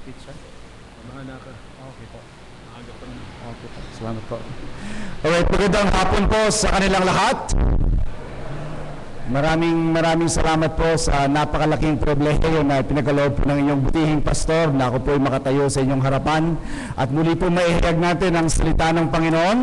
pizza. Bahala ka. Okay po. Maaga pa naman. Okay po. Salamat po. Alright, magandang hapon po sa kanilang lahat. Maraming salamat po sa napakalaking pribilehiyo na pinagaloob po ng inyong butihing pastor na ako po ay makatayo sa inyong harapan at muli po maihayag natin ang salita ng Panginoon.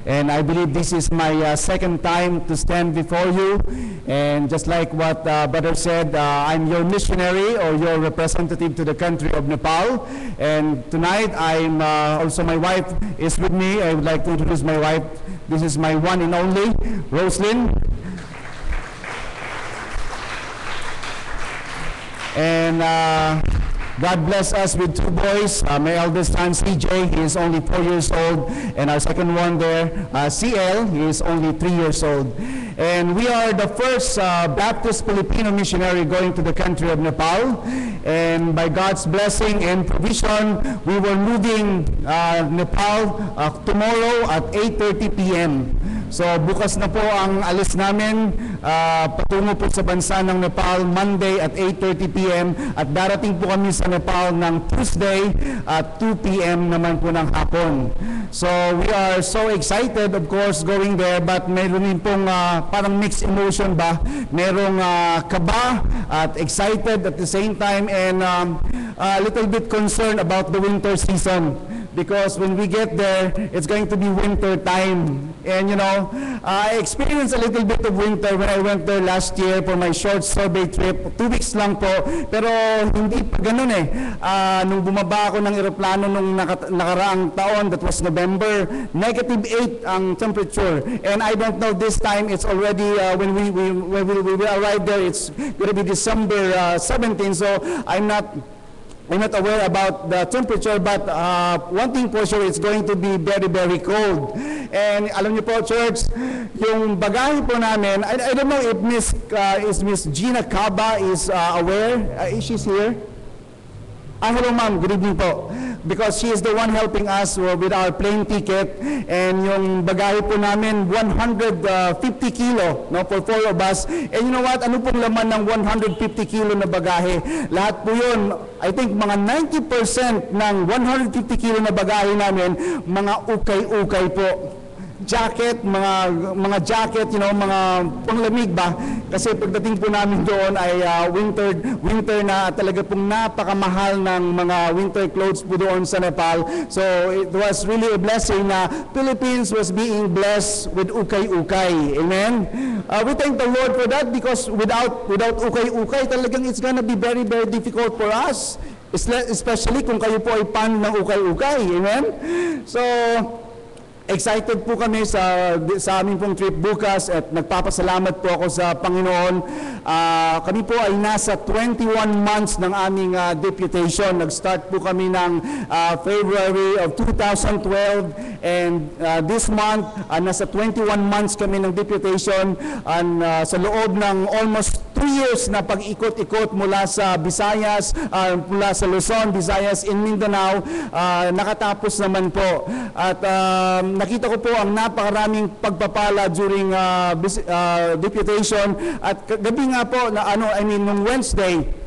And I believe this is my second time to stand before you. And just like what Brother said, I'm your missionary or your representative to the country of Nepal. And tonight, I'm also my wife is with me. I would like to introduce my wife. This is my one and only, Roslyn. And God bless us with two boys. My eldest son, CJ, he is only 4 years old. And our second one there, CL, he is only 3 years old. And we are the first Baptist Filipino missionary going to the country of Nepal. And by God's blessing and provision, we were moving Nepal tomorrow at 8:30 p.m. So bukas na po ang alis namin patungo po sa bansa ng Nepal Monday at 8:30 p.m. at darating po kami sa Nepal ng Tuesday at 2 p.m. naman po ng hapon. So we are so excited of course going there, but meron din pong parang mixed emotion ba? Merong kaba at excited at the same time, and a little bit concerned about the winter season. Because when we get there, it's going to be winter time. And you know, I experienced a little bit of winter when I went there last year for my short survey trip. 2 weeks lang po. Pero hindi pa ganun eh. Nung bumaba ako ng eroplano nung nakaraang taon, that was November, -8 ang temperature. And I don't know this time, it's already, when we arrive there, it's going to be December 17. So I'm not aware about the temperature, but one thing for sure, it's going to be very, very cold. And alam niyo po, church, yung bagahe po namin, I don't know if Miss Gina Caba is aware. Is she here? Hello ma'am, good evening po. Because she is the one helping us with our plane ticket, and yung bagahe po namin 150 kilo, no, for 4 of us. And you know what, ano pong laman ng 150 kilo na bagahe? Lahat po yun, I think mga 90% ng 150 kilo na bagahe namin, mga ukay-ukay po. Jacket, mga jacket, you know, mga panglamig ba? Kasi pagdating po namin doon ay winter na, talaga pong napakamahal ng mga winter clothes po doon sa Nepal. So it was really a blessing na Philippines was being blessed with ukay-ukay. Amen? We thank the Lord for that, because without ukay-ukay, talagang it's gonna be very, very difficult for us. Especially kung kayo po ay fan ng ukay-ukay. Amen? So excited po kami sa aming pong trip bukas at nagpapasalamat po ako sa Panginoon. Kami po ay nasa 21 months ng aming deputation. Nag-start po kami ng February of 2012, and this month nasa 21 months kami ng deputation, sa loob ng almost 2 years na pag-ikot-ikot mula sa Visayas, mula sa Luzon, Visayas, in Mindanao. Nakatapos naman po. At nakita ko po ang napakaraming pagpapala during deputation. At gabi nga po, nung Wednesday,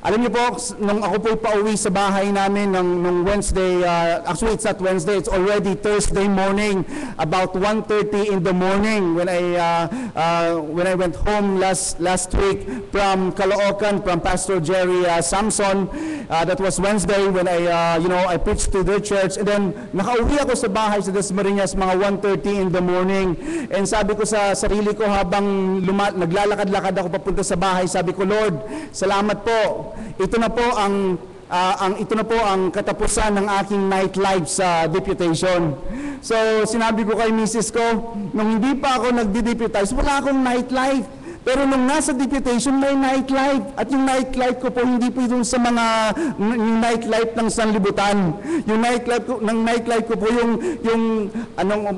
alam niyo po, nung ako po pauwi sa bahay namin nung Wednesday, actually it's not Wednesday, it's already Thursday morning, about 1:30 in the morning when I went home last week from Caloocan, from Pastor Jerry Samson. That was Wednesday when I preached to their church, and then nakauwi ako sa bahay sa Dasmariñas mga 1:30 in the morning. And sabi ko sa sarili ko habang naglalakad-lakad ako papunta sa bahay, sabi ko, Lord, salamat po. Ito na po ang katapusan ng aking nightlife sa deputation. So sinabi ko kay misis ko, nung hindi pa ako nagdi-deputize, wala akong nightlife. Pero nung nasa deputation, may nightlife. At yung nightlife ko po, hindi po yung sa mga yung nightlife ng sanlibutan. Yung nightlife ko po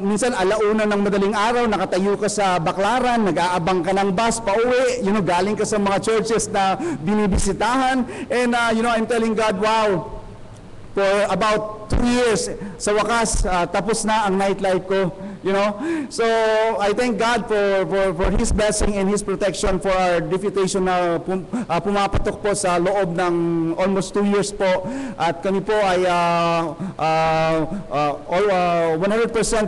minsan alauna ng madaling araw, nakatayo ka sa baklaran, nag-aabang ka ng bus pauwi, galing ka sa mga churches na binibisitahan. And I'm telling God, wow, for about 2 years, sa wakas, tapos na ang nightlife ko. So I thank God for His blessing and His protection for our deputation na pumapatok po sa loob ng almost 2 years po. At kami po ay 100%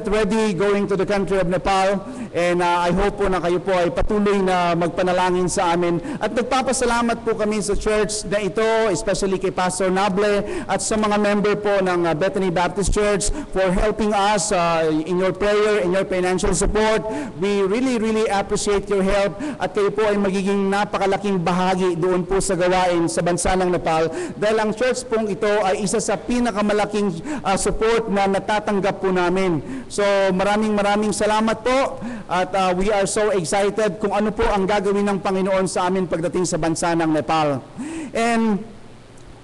ready going to the country of Nepal. And I hope po na kayo po ay patuloy na magpanalangin sa amin. At nagpapasalamat po kami sa church na ito, especially kay Pastor Nable at sa mga member po ng Bethany Baptist Church for helping us in your prayer, in your financial support. We really appreciate your help at kayo po ay magiging napakalaking bahagi doon po sa gawain sa bansa ng Nepal dahil ang church pong ito ay isa sa pinakamalaking support na natatanggap po namin. So maraming salamat po at we are so excited kung ano po ang gagawin ng Panginoon sa amin pagdating sa bansa ng Nepal.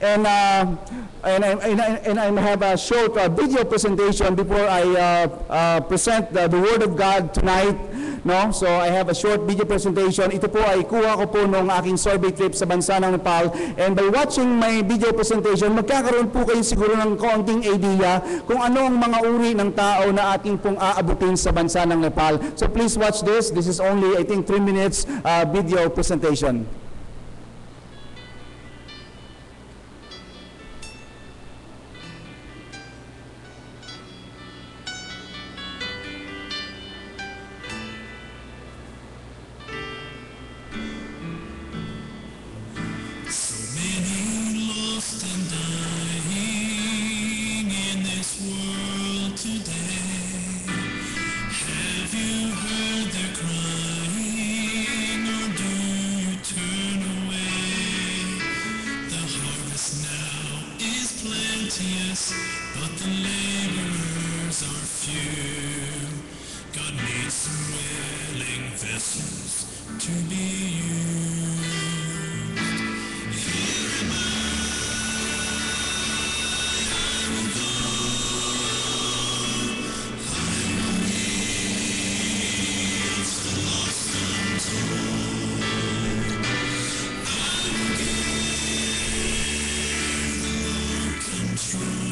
And I have a short video presentation before I present the Word of God tonight. No? So I have a short video presentation. Ito po ay kuha ko po nung aking survey trip sa bansa ng Nepal. And by watching my video presentation, magkakaroon po kayo siguro ng kaunting idea kung ano ang mga uri ng tao na ating pong aabutin sa bansa ng Nepal. So please watch this. This is only, I think, 3 minutes video presentation. But the laborers are few. God needs some willing vessels to be used. Here am I will go. I will reach the lost untold. I will give the Lord control.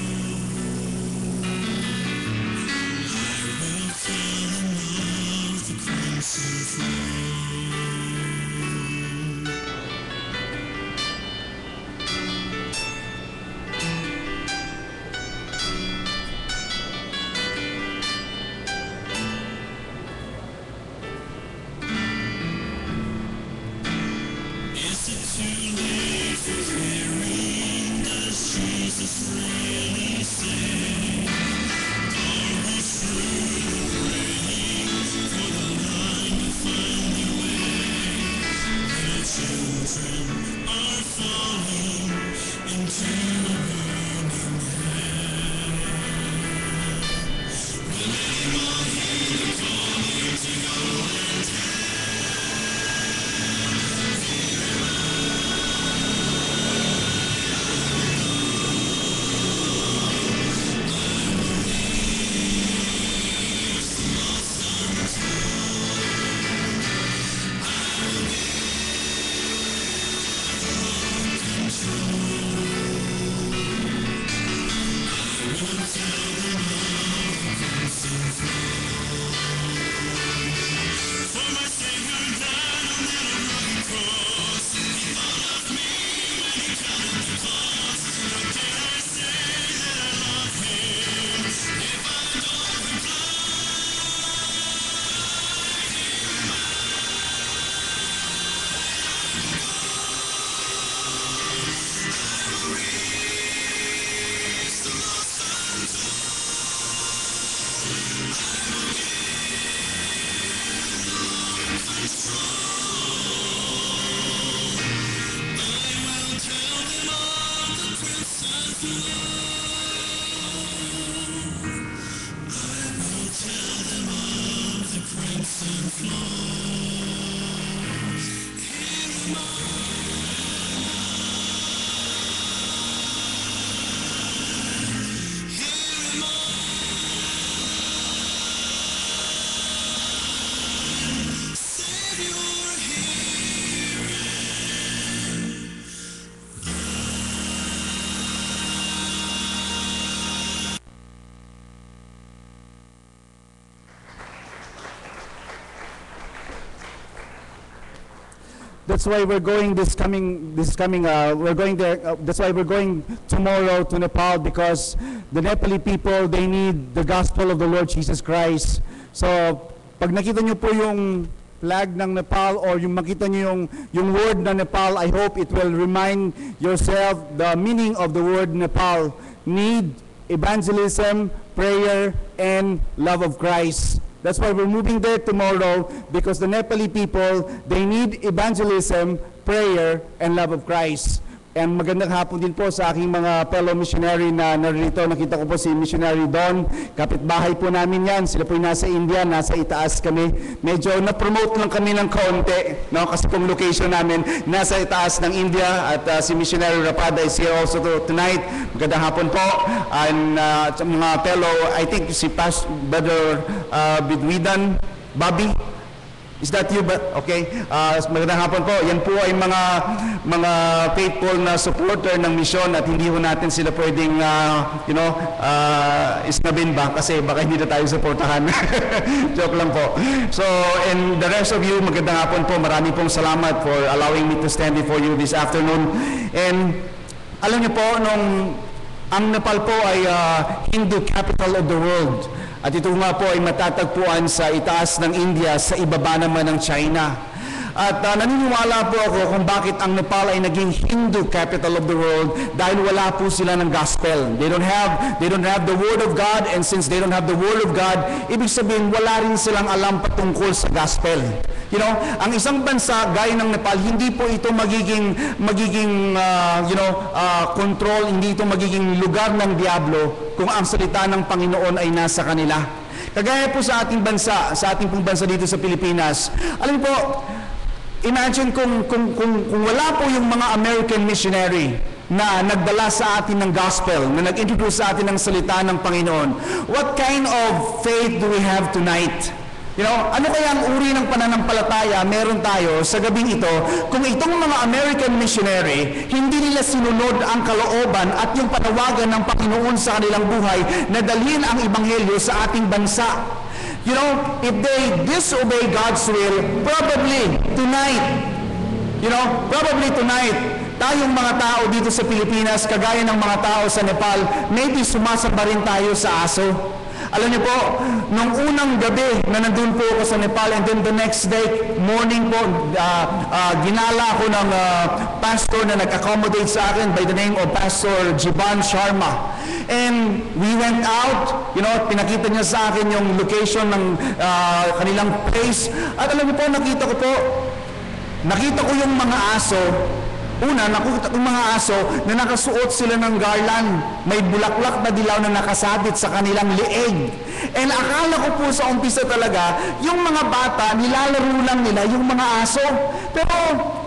Is it too late for hearing? Does Jesus really say? Are we through praying for the line to find their way? Little children are falling into a burning hell. Will anyone hear the calling to go and tell? That's why we're going we're going there, that's why we're going tomorrow to Nepal, because the Nepali people, they need the gospel of the Lord Jesus Christ. So, pag nakita nyo po yung flag ng Nepal or yung makita nyo yung word ng Nepal, I hope it will remind yourself the meaning of the word Nepal. Need, evangelism, prayer, and love of Christ. That's why we're moving there tomorrow, because the Nepali people, they need evangelism, prayer, and love of Christ. And magandang hapon din po sa aking mga fellow missionary na narito. Nakita ko po si Missionary Don, kapitbahay po namin yan. Sila po nasa India, nasa itaas kami. Medyo na-promote lang kami ng kaunti, no? Kasi pong location namin nasa itaas ng India. At si Missionary Rapada is here also tonight. Magandang hapon po. And sa mga fellow, I think si Brother Bidwidan, Bobby, is that you? Okay. Magandang hapon po. Yan po ay mga faithful na supporter ng misyon, at hindi po natin sila pwedeng isnabin ba, kasi baka hindi na tayo supportahan. Joke lang po. So, and the rest of you, magandang hapon po. Marami pong salamat for allowing me to stand before you this afternoon. And alam niyo po, ang Nepal po ay Hindu capital of the world. At ito nga po ay matatagpuan sa itaas ng India, sa ibaba naman ng China. At naniniwala po ako kung bakit ang Nepal ay naging Hindu capital of the world, dahil wala po sila ng gospel. They don't have the word of God, and since they don't have the word of God, ibig sabihin wala rin silang alam patungkol sa gospel. You know, ang isang bansa gaya ng Nepal, hindi po ito magiging control, hindi ito magiging lugar ng diablo kung ang salita ng Panginoon ay nasa kanila. Kagaya po sa ating bansa, sa ating pong bansa dito sa Pilipinas. Alam po, imagine kung wala po yung mga American missionary na nagdala sa atin ng gospel, na nag-introduce sa atin ng salita ng Panginoon, what kind of faith do we have tonight? You know, ano kaya ang uri ng pananampalataya meron tayo sa gabing ito kung itong mga American missionary, hindi nila sinunod ang kalooban at yung panawagan ng Panginoon sa kanilang buhay na dalhin ang ebanghelyo sa ating bansa? You know, if they disobey God's will, probably tonight, tayong mga tao dito sa Pilipinas, kagaya ng mga tao sa Nepal, maybe sumasamba rin tayo sa aso. Alam niyo po, nung unang gabi na nandun po ako sa Nepal, and then the next day, morning po, ginala ako ng pastor na nag-accommodate sa akin by the name of Pastor Jiban Sharma. And we went out, you know, pinakita niya sa akin yung location ng kanilang place. At alam niyo po, nakita ko yung mga aso. Una, nakita ko mga aso na nakasuot sila ng garland. May bulaklak na dilaw na nakasabit sa kanilang leeg. And akala ko po sa umpisa talaga, yung mga bata, nilalaro lang nila yung mga aso. Pero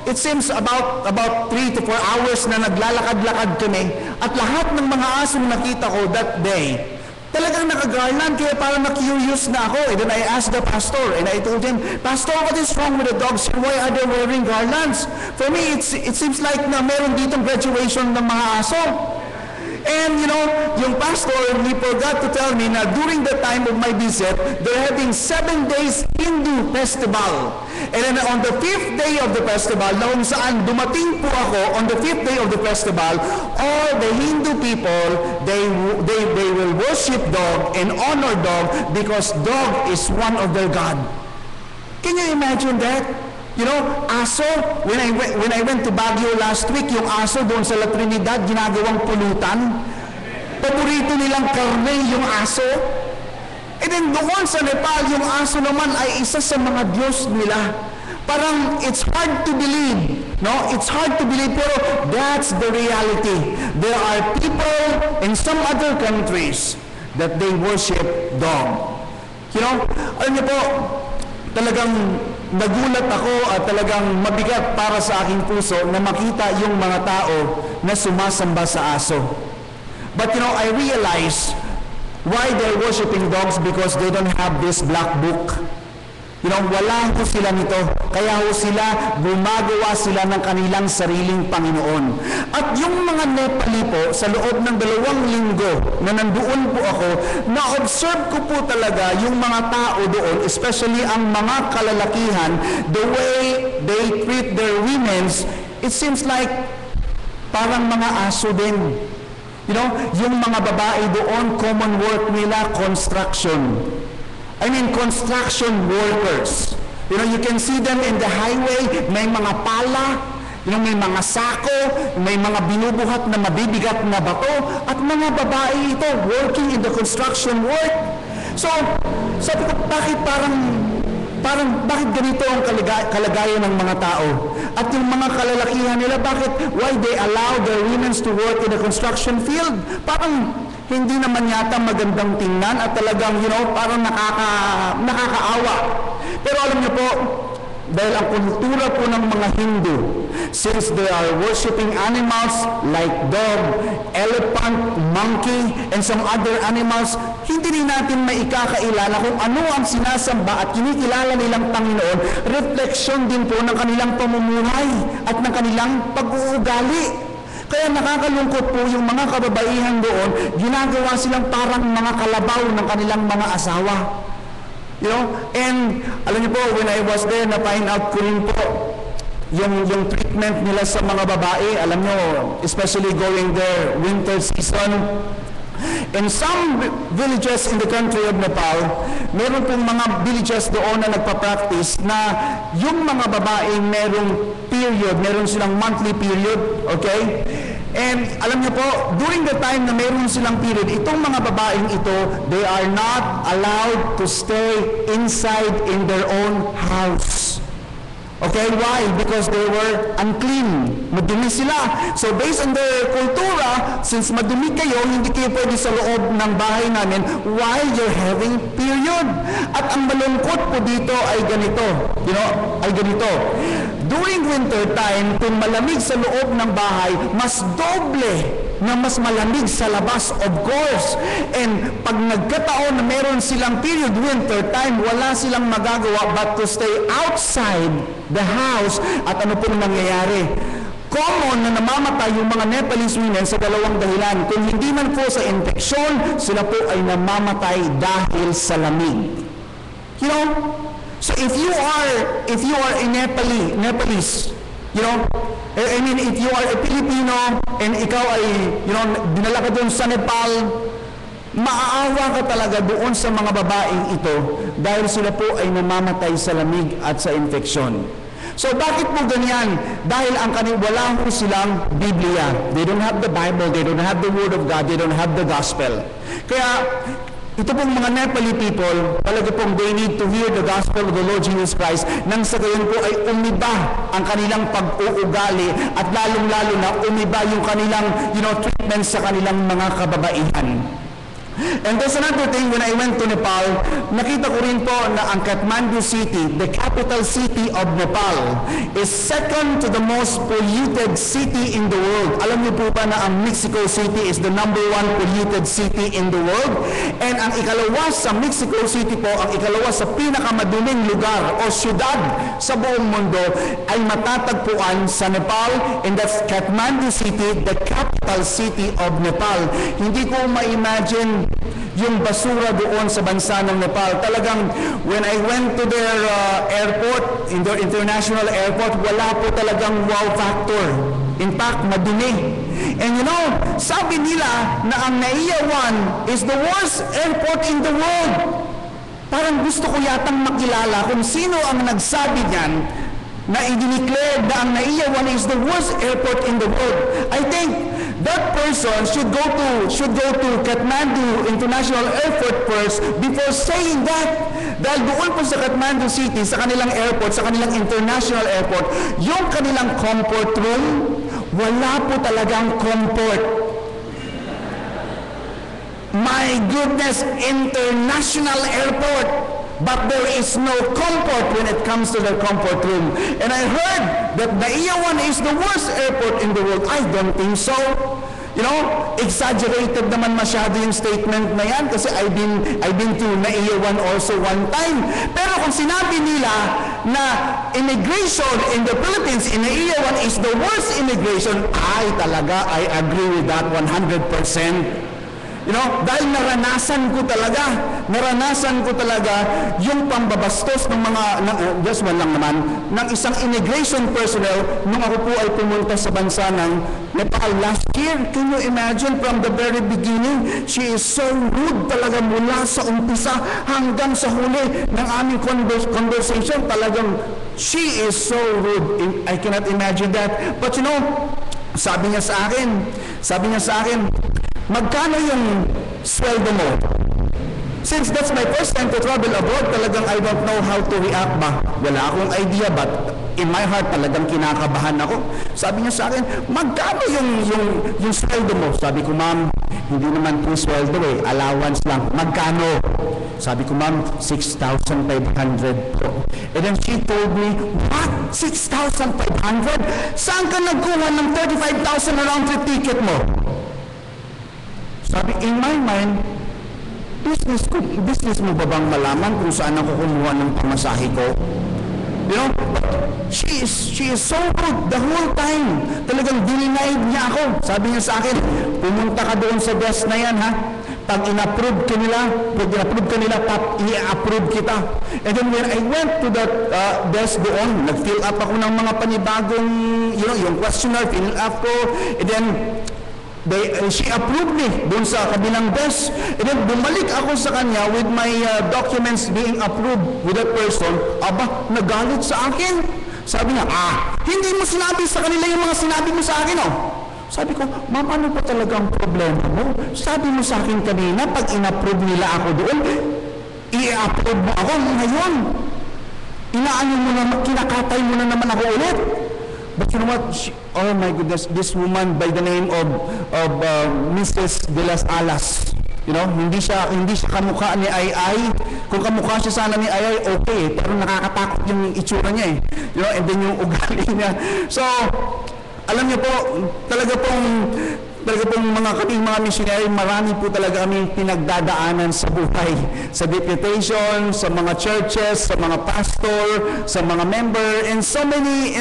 it seems about 3 to 4 hours na naglalakad-lakad kami. At lahat ng mga aso na nakita ko that day, talagang naka-garland, kaya parang na-curious na ako. And then I asked the pastor, and I told him, Pastor, what is wrong with the dogs? Why are they wearing garlands? For me, it seems like na meron ditong graduation ng mga aso. And you know, yung pastor, he forgot to tell me na during the time of my visit, they're having 7 days Hindu festival. And then on the 5th day of the festival, na kung saan dumating po ako, on the 5th day of the festival, all the Hindu people, they will worship dog and honor dog because dog is one of their God. Can you imagine that? You know, aso, when I went to Baguio last week, yung aso doon sa La Trinidad, ginagawang pulutan. Paborito nilang karne yung aso. And then doon sa Nepal, yung aso naman ay isa sa mga Diyos nila. Parang it's hard to believe, no? It's hard to believe, pero that's the reality. There are people in some other countries that they worship dog. You know, alam niyo po, talagang nagulat ako at talagang mabigat para sa aking puso na makita yung mga tao na sumasamba sa aso. But you know, I realize why they're worshiping dogs, because they don't have this black book. Wala ho sila nito. Kaya ho sila, gumagawa sila ng kanilang sariling Panginoon. At yung mga Nepali po, sa loob ng 2 linggo na nandoon po ako, na-observe ko po talaga yung mga tao doon, especially ang mga kalalakihan, the way they treat their women's, it seems like parang mga aso din. Yung mga babae doon, common work nila, construction. Construction workers. You can see them in the highway, may mga pala, may mga sako, may mga binubuhat na mabibigat na bato, at mga babae ito working in the construction work. So, sabi ko, bakit bakit ganito ang kalagayan ng mga tao? At yung mga kalalakihan nila, why they allow their women to work in the construction field? Parang hindi naman yata magandang tingnan at talagang, parang nakakaawa. Pero alam niyo po, dahil ang kultura po ng mga Hindu, since they are worshiping animals like dog, elephant, monkey, and some other animals, hindi rin natin maikakailala kung ano ang sinasamba at kinikilala nilang Panginoon, refleksyon din po ng kanilang pamumuhay at ng kanilang pag-uugali. Kaya nakakalungkot po yung mga kababaihan doon, ginagawa silang parang mga kalabaw ng kanilang mga asawa. And alam niyo po, when I was there, na-find out ko rin po yung treatment nila sa mga babae. Alam niyo, especially going there winter season. In some villages in the country of Nepal, meron pong mga villages doon na nagpa-practice na yung mga babae merong period, meron silang monthly period, okay? And alam niyo po, during the time na meron silang period, itong mga babaeng ito, they are not allowed to stay inside in their own house. Okay, why? Because they were unclean. Madumi sila. So based on their kultura, since madumi kayo, hindi kayo pwede sa loob ng bahay namin while you're having period. At ang malungkot po dito ay ganito. During winter time, kung malamig sa loob ng bahay, mas doble na mas malamig sa labas, of course. And pag nagkataon na meron silang period winter time, wala silang magagawa but to stay outside the house. At ano pong nangyayari? Common na namamatay yung mga Nepalese women sa 2 dahilan. Kung hindi man po sa infeksyon, sila po ay namamatay dahil sa lamig. So if you are a Nepalese, if you are a Filipino and ikaw ay, dinala ka doon sa Nepal, maaawa ka talaga doon sa mga babaeng ito dahil sila po ay namamatay sa lamig at sa infeksyon. So bakit po ganyan? Dahil wala po silang Biblia. They don't have the Bible, they don't have the Word of God, they don't have the Gospel. Kaya ito pong mga Nepali people, talaga pong they need to hear the gospel of the Lord Jesus Christ nang sa gayon po ay umiba ang kanilang pag-uugali at lalong-lalo na umiba yung kanilang treatment sa kanilang mga kababaihan. And there's another thing, when I went to Nepal, nakita ko rin po na ang Kathmandu City, the capital city of Nepal, is second to the most polluted city in the world. Alam niyo po ba na ang Mexico City is the #1 polluted city in the world? And ang ikalawa sa Mexico City po, ang ikalawa sa pinakamaduming lugar o syudad sa buong mundo ay matatagpuan sa Nepal, and that's Kathmandu City, the capital city of Nepal. Hindi ko ma-imagine yung basura doon sa bansa ng Nepal. Talagang, when I went to their airport, in their international airport, wala po talagang wow factor. In fact, madumi. And sabi nila na ang Naiya 1 is the worst airport in the world. Parang gusto ko yatang makilala kung sino ang nagsabi niyan na i-declare na ang Naiya 1 is the worst airport in the world. I think that person should go to Kathmandu International Airport first before saying that. Dahil doon po sa Kathmandu City, sa kanilang airport, sa kanilang international airport, yung kanilang comfort room, wala po talagang comfort. My goodness, international airport. But there is no comfort when it comes to the comfort room. And I heard that Naiya 1 is the worst airport in the world. I don't think so. Exaggerated naman masyado yung statement na yan kasi I've been to NAIA 1 also one time. Pero kung sinabi nila na immigration in the Philippines in NAIA 1 is the worst immigration, I agree with that 100%. Dahil naranasan ko talaga yung pambabastos ng mga, just one lang naman, ng isang immigration personnel nung ako po ay pumunta sa bansa ng Nepal last year. Can you imagine from the very beginning, she is so rude talaga mula sa umpisa hanggang sa huli ng aming conversation. Talagang, she is so rude. I cannot imagine that. But sabi niya sa akin, magkano yung sweldo mo? Since that's my first time to travel abroad, talagang I don't know how to react ba. Wala akong idea, but in my heart talagang kinakabahan ako. Sabi niya sa akin, magkano yung sweldo mo? Sabi ko, ma'am, hindi naman po sweldo allowance lang. Magkano? Sabi ko, ma'am, 6,500 po. And then she told me, what? 6,500? Saan ka nagkuha ng 35,000 na round trip ticket mo? Sabi, in my mind, business mo ba bang malaman kung saan ako kumuha ng pamasahe ko? She is so good the whole time. Talagang denied niya ako. Sabi niya sa akin, pumunta ka doon sa desk na yan, ha? Pag in-approve ka nila, i-approve kita. And then when I went to that desk doon, nag-fill up ako ng mga panibagong, yung questionnaire, fill up ko, and then she approved me doon sa kabilang desk. And then bumalik ako sa kanya with my documents being approved with that person. Aba, nagalit sa akin. Sabi niya, hindi mo sinabi sa kanila yung mga sinabi mo sa akin, Sabi ko, ma'am, ano pa talagang problema mo? Sabi mo sa akin kanina, pag in-approve nila ako doon, i-approve mo ako ngayon. Kinakatay mo na naman ako ulit. But you know what? Oh my goodness, this woman by the name of Mrs. De Las Alas, hindi siya kamukha ni Ay. Kung kamukha siya sana ni Ay, okay, pero nakakatakot yung itsura niya and then yung ugali niya. So, alam niyo po, talaga pong mga missionary, marami po talaga kami pinagdadaanan sa buhay, sa deputation, sa mga churches, sa mga pastor, sa mga member, and so many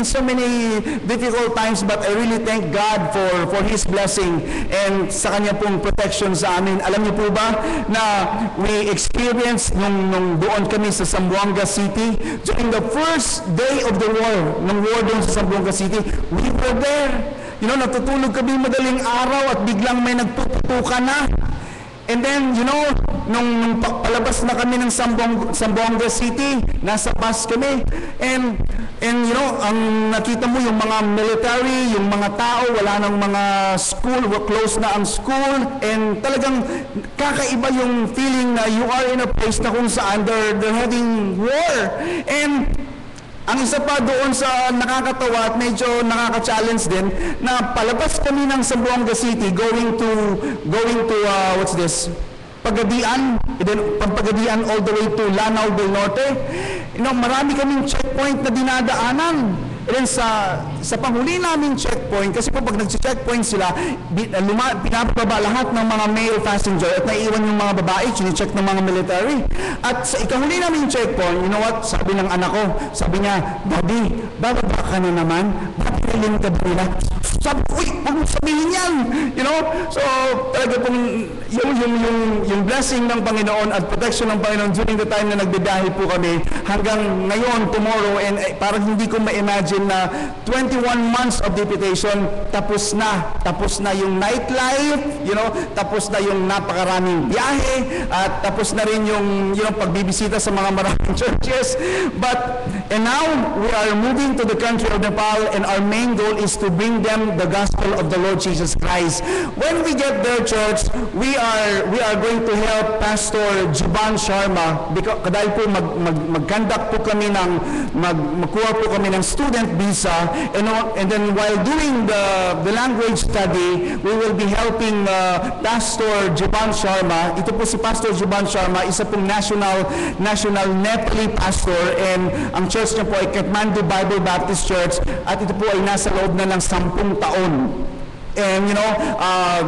difficult times, but I really thank God for His blessing and sa Kanya pong protection sa amin. Alam niyo po ba na we experienced nung doon kami sa Zamboanga City, during the first day of the war, ng war doon sa Zamboanga City, we were there. Natutulog kami madaling araw at biglang may nagpuputukan na. And then, nung palabas na kami ng Zamboanga City, nasa bus kami. And ang nakita mo yung mga military, yung mga tao, wala nang mga school, close na ang school. And talagang kakaiba yung feeling na you are in a place na kung saan they're having war. And ang isa pa doon sa nakakatawa at medyo nakaka-challenge din, na palabas kami ng Zamboanga City going to Pagadian, and then from Pagadian all the way to Lanao del Norte. Marami kaming checkpoint na dinadaanan. And then sa panghuli namin checkpoint, kasi po pag nag-checkpoint sila, pinapababa lahat ng mga male passenger at naiiwan yung mga babae, chine-check ng mga military. At sa ikahuli namin checkpoint, sabi ng anak ko, sabi niya, Daddy, bababa ka na naman? Papilin ka ba nila? Sabi ko, huwag mo sabihin yan! So, talaga pong yung blessing ng Panginoon at protection ng Panginoon during the time na nagbibiyahe po kami hanggang ngayon, tomorrow, and parang hindi ko ma-imagine na 21 months of deputation, tapos na yung nightlife, tapos na yung napakaraming biyahe, at tapos na rin yung pagbibisita sa mga maraming churches. And now, we are moving to the country of Nepal, and our main goal is to bring them the gospel of the Lord Jesus Christ. When we get there, church, we are going to help Pastor Juban Sharma, dahil po mag-conduct po kami magkuha po kami ng student visa, and then while doing the language study, we will be helping Pastor Juban Sharma. Ito po si Pastor Juban Sharma, isa pong national Nepali pastor, and ang church niya po ay Kathmandu Bible Baptist Church, at ito po ay nasa loob na ng 10 taon. And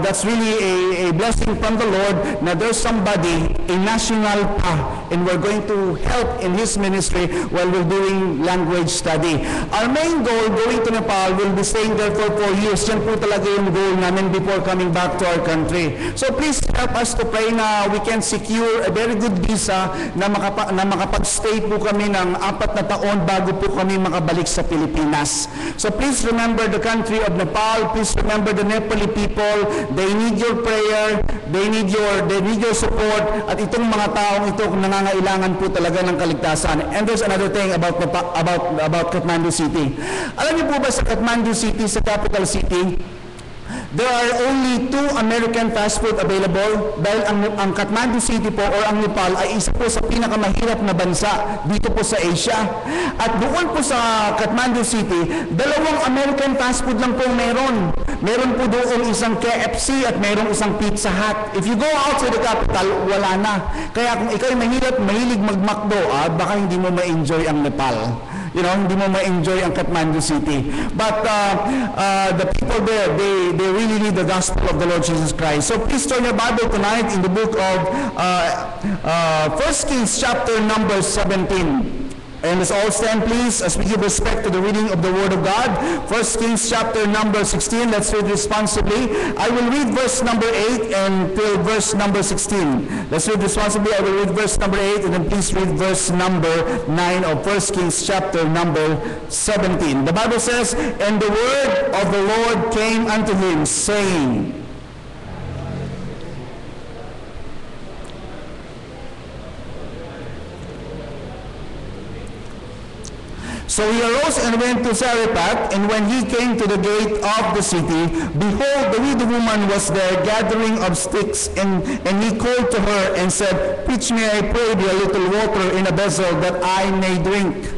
that's really a blessing from the Lord na there's somebody, a national pa, and we're going to help in his ministry while we're doing language study. Our main goal going to Nepal will be staying there for 4 years. Yan po talaga yung goal namin before coming back to our country. So please help us to pray na we can secure a very good visa na makapag-stay po kami ng 4 na taon bago po kami makabalik sa Pilipinas. So please remember the country of Nepal. Please remember the Nepali people. They need your prayer. They need your support. At itong mga taong ito nangangailangan po talaga ng kaligtasan. And there's another thing about Kathmandu City. Alam niyo po ba sa Kathmandu City, sa capital city, there are only 2 American fast food available dahil ang Kathmandu City po or ang Nepal ay isa po sa pinakamahirap na bansa dito po sa Asia. At doon po sa Kathmandu City, 2 American fast food lang po meron. Meron po doon isang KFC at merong isang Pizza Hut. If you go outside the capital, wala na. Kaya kung ikaw ay mahilig mag-McDo, baka hindi mo ma-enjoy ang Nepal. Hindi mo ma-enjoy ang Kathmandu City. But the people there, they really need the gospel of the Lord Jesus Christ. So please turn your Bible tonight in the book of 1 Kings chapter number 17. And let's all stand please as we give respect to the reading of the Word of God. 1 Kings chapter number 16, let's read responsibly. I will read verse number 8 until verse number 16. Let's read responsibly. I will read verse number 8 and then please read verse number 9 of 1 Kings chapter number 17. The Bible says, "And the word of the Lord came unto him, saying," So he arose and went to Zarephath, and when he came to the gate of the city, behold, the widow woman was there gathering of sticks, and he called to her and said, "Pitch me, I pray thee, a little water in a vessel, that I may drink."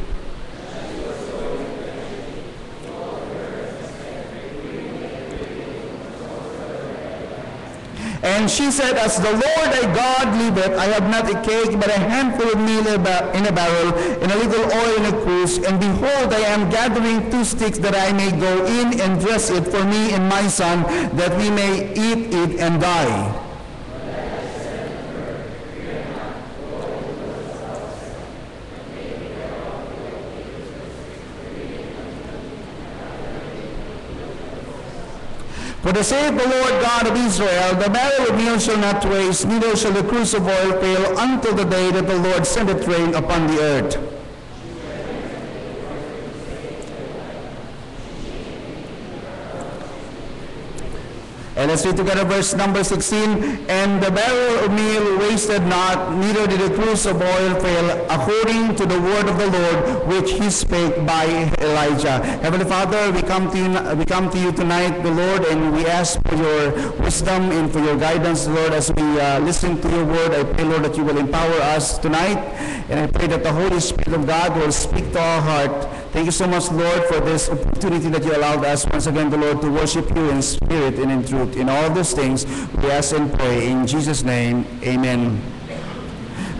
And she said, "As the Lord thy God liveth, I have not a cake, but a handful of meal in a barrel, and a little oil in a cruse. And behold, I am gathering 2 sticks, that I may go in and dress it for me and my son, that we may eat it and die." For the saith the Lord God of Israel, the barrel of meal shall not waste, neither shall the cruse of oil fail, until the day that the Lord sendeth rain upon the earth. And let's read together verse number 16. "And the barrel of meal wasted not, neither did the cruse of oil fail, according to the word of the Lord, which he spake by Elijah." Heavenly Father, we come to you tonight, the Lord, and we ask for your wisdom and for your guidance, Lord, as we listen to your word. I pray, Lord, that you will empower us tonight, and I pray that the Holy Spirit of God will speak to our heart. Thank you so much, Lord, for this opportunity that you allowed us once again, the Lord, to worship you in spirit and in truth. In all these things, we ask and pray in Jesus' name, amen.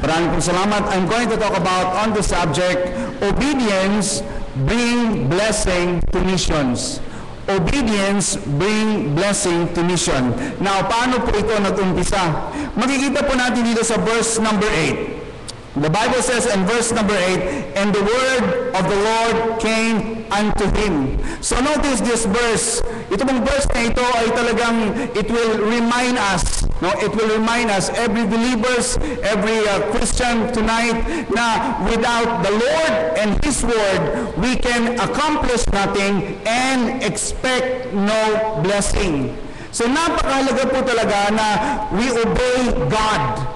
Maraming pong salamat. I'm going to talk about on the subject, obedience bring blessing to missions. Obedience bring blessing to mission. Now, paano po ito nag-umpisa? Makikita po natin dito sa verse number 8. The Bible says in verse number 8, "And the word of the Lord came unto him." So notice this verse. Ito mong verse na ito ay talagang, it will remind us, it will remind us, every believers, every Christian tonight, na without the Lord and His word, we can accomplish nothing and expect no blessing. So napakahalaga po talaga na we obey God.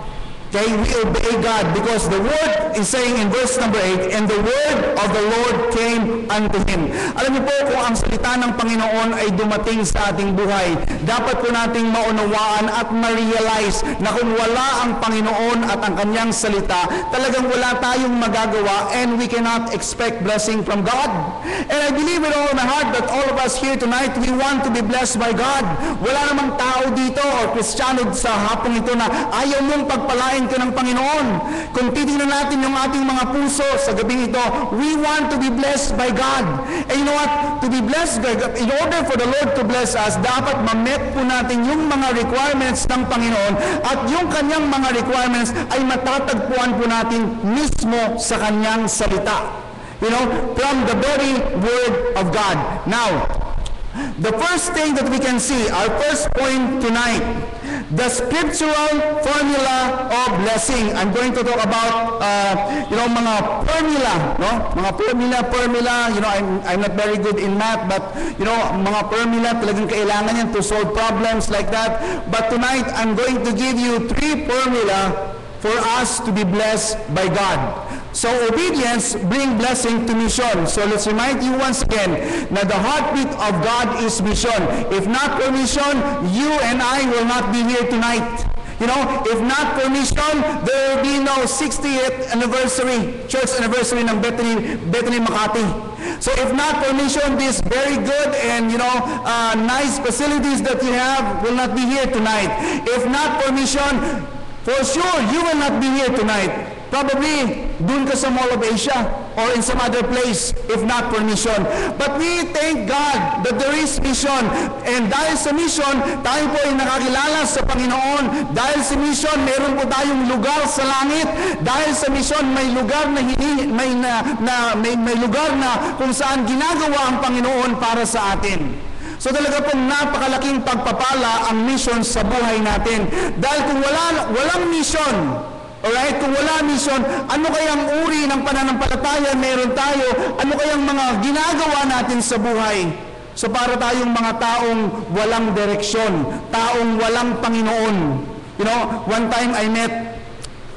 Okay, we obey God because the word is saying in verse number 8, "And the word of the Lord came unto him." Alam niyo po, kung ang salita ng Panginoon ay dumating sa ating buhay, dapat po nating maunawaan at ma-realize na kung wala ang Panginoon at ang kanyang salita, talagang wala tayong magagawa and we cannot expect blessing from God. And I believe with all my heart that all of us here tonight, we want to be blessed by God. Wala namang tao dito o Kristiyano sa hapong ito na ayaw mong pagpalain pagpapalain ka ng Panginoon. Kung titingnan natin yung ating mga puso sa gabing ito, we want to be blessed by God. And you know what? To be blessed by God, in order for the Lord to bless us, dapat ma-met po natin yung mga requirements ng Panginoon at yung kanyang mga requirements ay matatagpuan po natin mismo sa kanyang salita. You know, from the very Word of God. Now, the first thing that we can see, our first point tonight, the scriptural formula of blessing. I'm going to talk about, mga formula, no? Mga formula, I'm not very good in math, but, mga formula, talagang kailangan yan to solve problems like that. But tonight, I'm going to give you 3 formula for us to be blessed by God. So obedience bring blessing to mission. So let's remind you once again that the heartbeat of God is mission. If not for mission, you and I will not be here tonight. If not for mission, there will be no 60th anniversary, church anniversary ng Bethany Makati. So if not for mission, these very good and nice facilities that you have will not be here tonight. If not for mission, for sure you will not be here tonight. Probably dun ka sa Mall of Asia or in some other place if not for mission. But we thank God that there is mission. And dahil sa mission, tayo po ay nakakilala sa Panginoon. Dahil sa mission, meron po tayong lugar sa langit. Dahil sa mission, may lugar na may lugar na kung saan ginagawa ang Panginoon para sa atin. So talaga pong napakalaking pagpapala ang mission sa buhay natin. Dahil kung walang mission, alright, kung wala mission, ano kayang uri ng pananampalataya meron tayo? Ano kayang mga ginagawa natin sa buhay? So para tayong mga taong walang direksyon, taong walang Panginoon. One time I met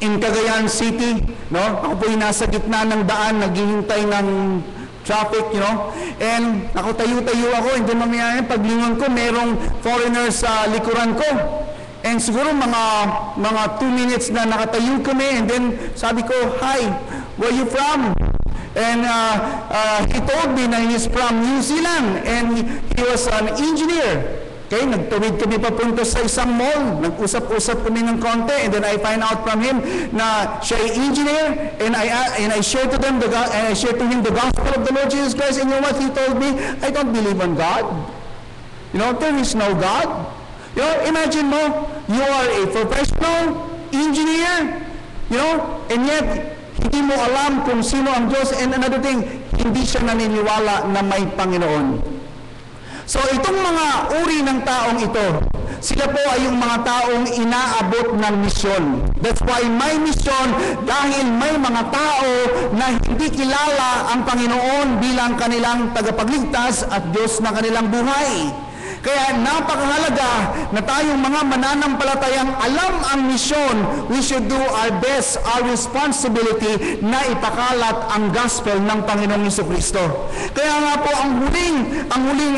in Cagayan City, ako po'y nasa gitna ng daan, naghihintay ng traffic, and ako tayo-tayo ako, and then mamaya paglingon ko, merong foreigner sa likuran ko. And siguro mga 2 minutes na nakatayo kami, and then sabi ko, "Hi, where you from?" And he told me na he's from New Zealand, and he was an engineer. Okay, nagtawid kami papunta sa isang mall, nag-usap-usap kami ng konti, and then I find out from him na siya ay engineer, and I shared to him the gospel of the Lord Jesus Christ. And you know what he told me? I don't believe on God. There is no God. Imagine mo, you are a professional engineer, and yet hindi mo alam kung sino ang Diyos. And another thing, hindi siya naniniwala na may Panginoon. So itong mga uri ng taong ito, sila po ay yung mga taong inaabot ng misyon. That's why may misyon, dahil may mga tao na hindi kilala ang Panginoon bilang kanilang tagapagligtas at Diyos ng kanilang buhay. Kaya napakahalaga na tayong mga mananampalatayang alam ang misyon, we should do our best, our responsibility na ipakalat ang gospel ng Panginoong Jesucristo. Kaya nga po ang huling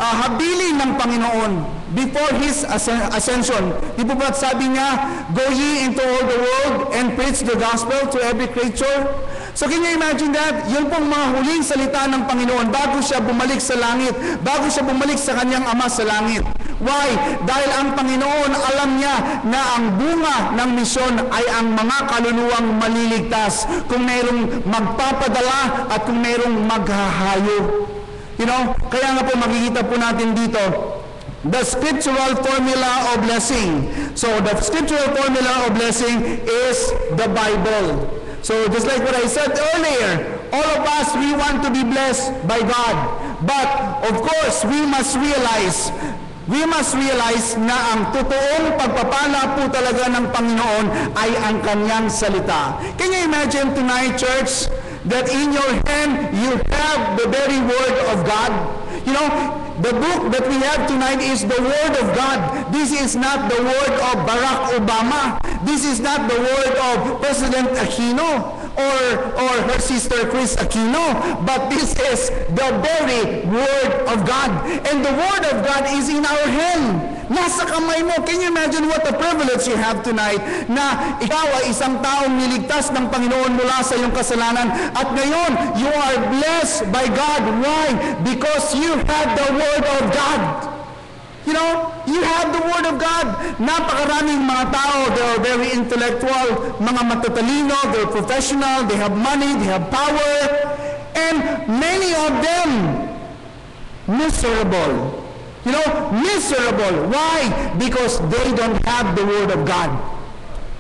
habilin ng Panginoon before His ascension, di po ba sabi niya, "Go ye into all the world and preach the gospel to every creature"? So can you imagine that? Yun pong mga huling salita ng Panginoon bago siya bumalik sa langit, bago siya bumalik sa kanyang Ama sa langit. Why? Dahil ang Panginoon alam niya na ang bunga ng misyon ay ang mga kaluluwang maliligtas. Kung mayroong magpapadala at kung mayroong maghahayo. Kaya nga po makikita po natin dito, the scriptural formula of blessing. So the scriptural formula of blessing is the Bible. So just like what I said earlier, all of us, we want to be blessed by God. But of course, we must realize na ang totoong pagpapala po talaga ng Panginoon ay ang kanyang salita. Can you imagine tonight, church, that in your hand you have the very word of God? The book that we have tonight is the Word of God. This is not the word of Barack Obama. This is not the word of President Aquino or her sister Chris Aquino. But this is the very Word of God. And the Word of God is in our hand. Nasa kamay mo. Can you imagine what a privilege you have tonight na ikaw ay isang taong niligtas ng Panginoon mula sa iyong kasalanan. At ngayon, you are blessed by God. Why? Because you have the Word of God. You know, you have the Word of God. Napakaraming mga tao, they are very intellectual, mga matatalino, they're professional, they have money, they have power, and many of them miserable. You know, miserable. Why? Because they don't have the Word of God.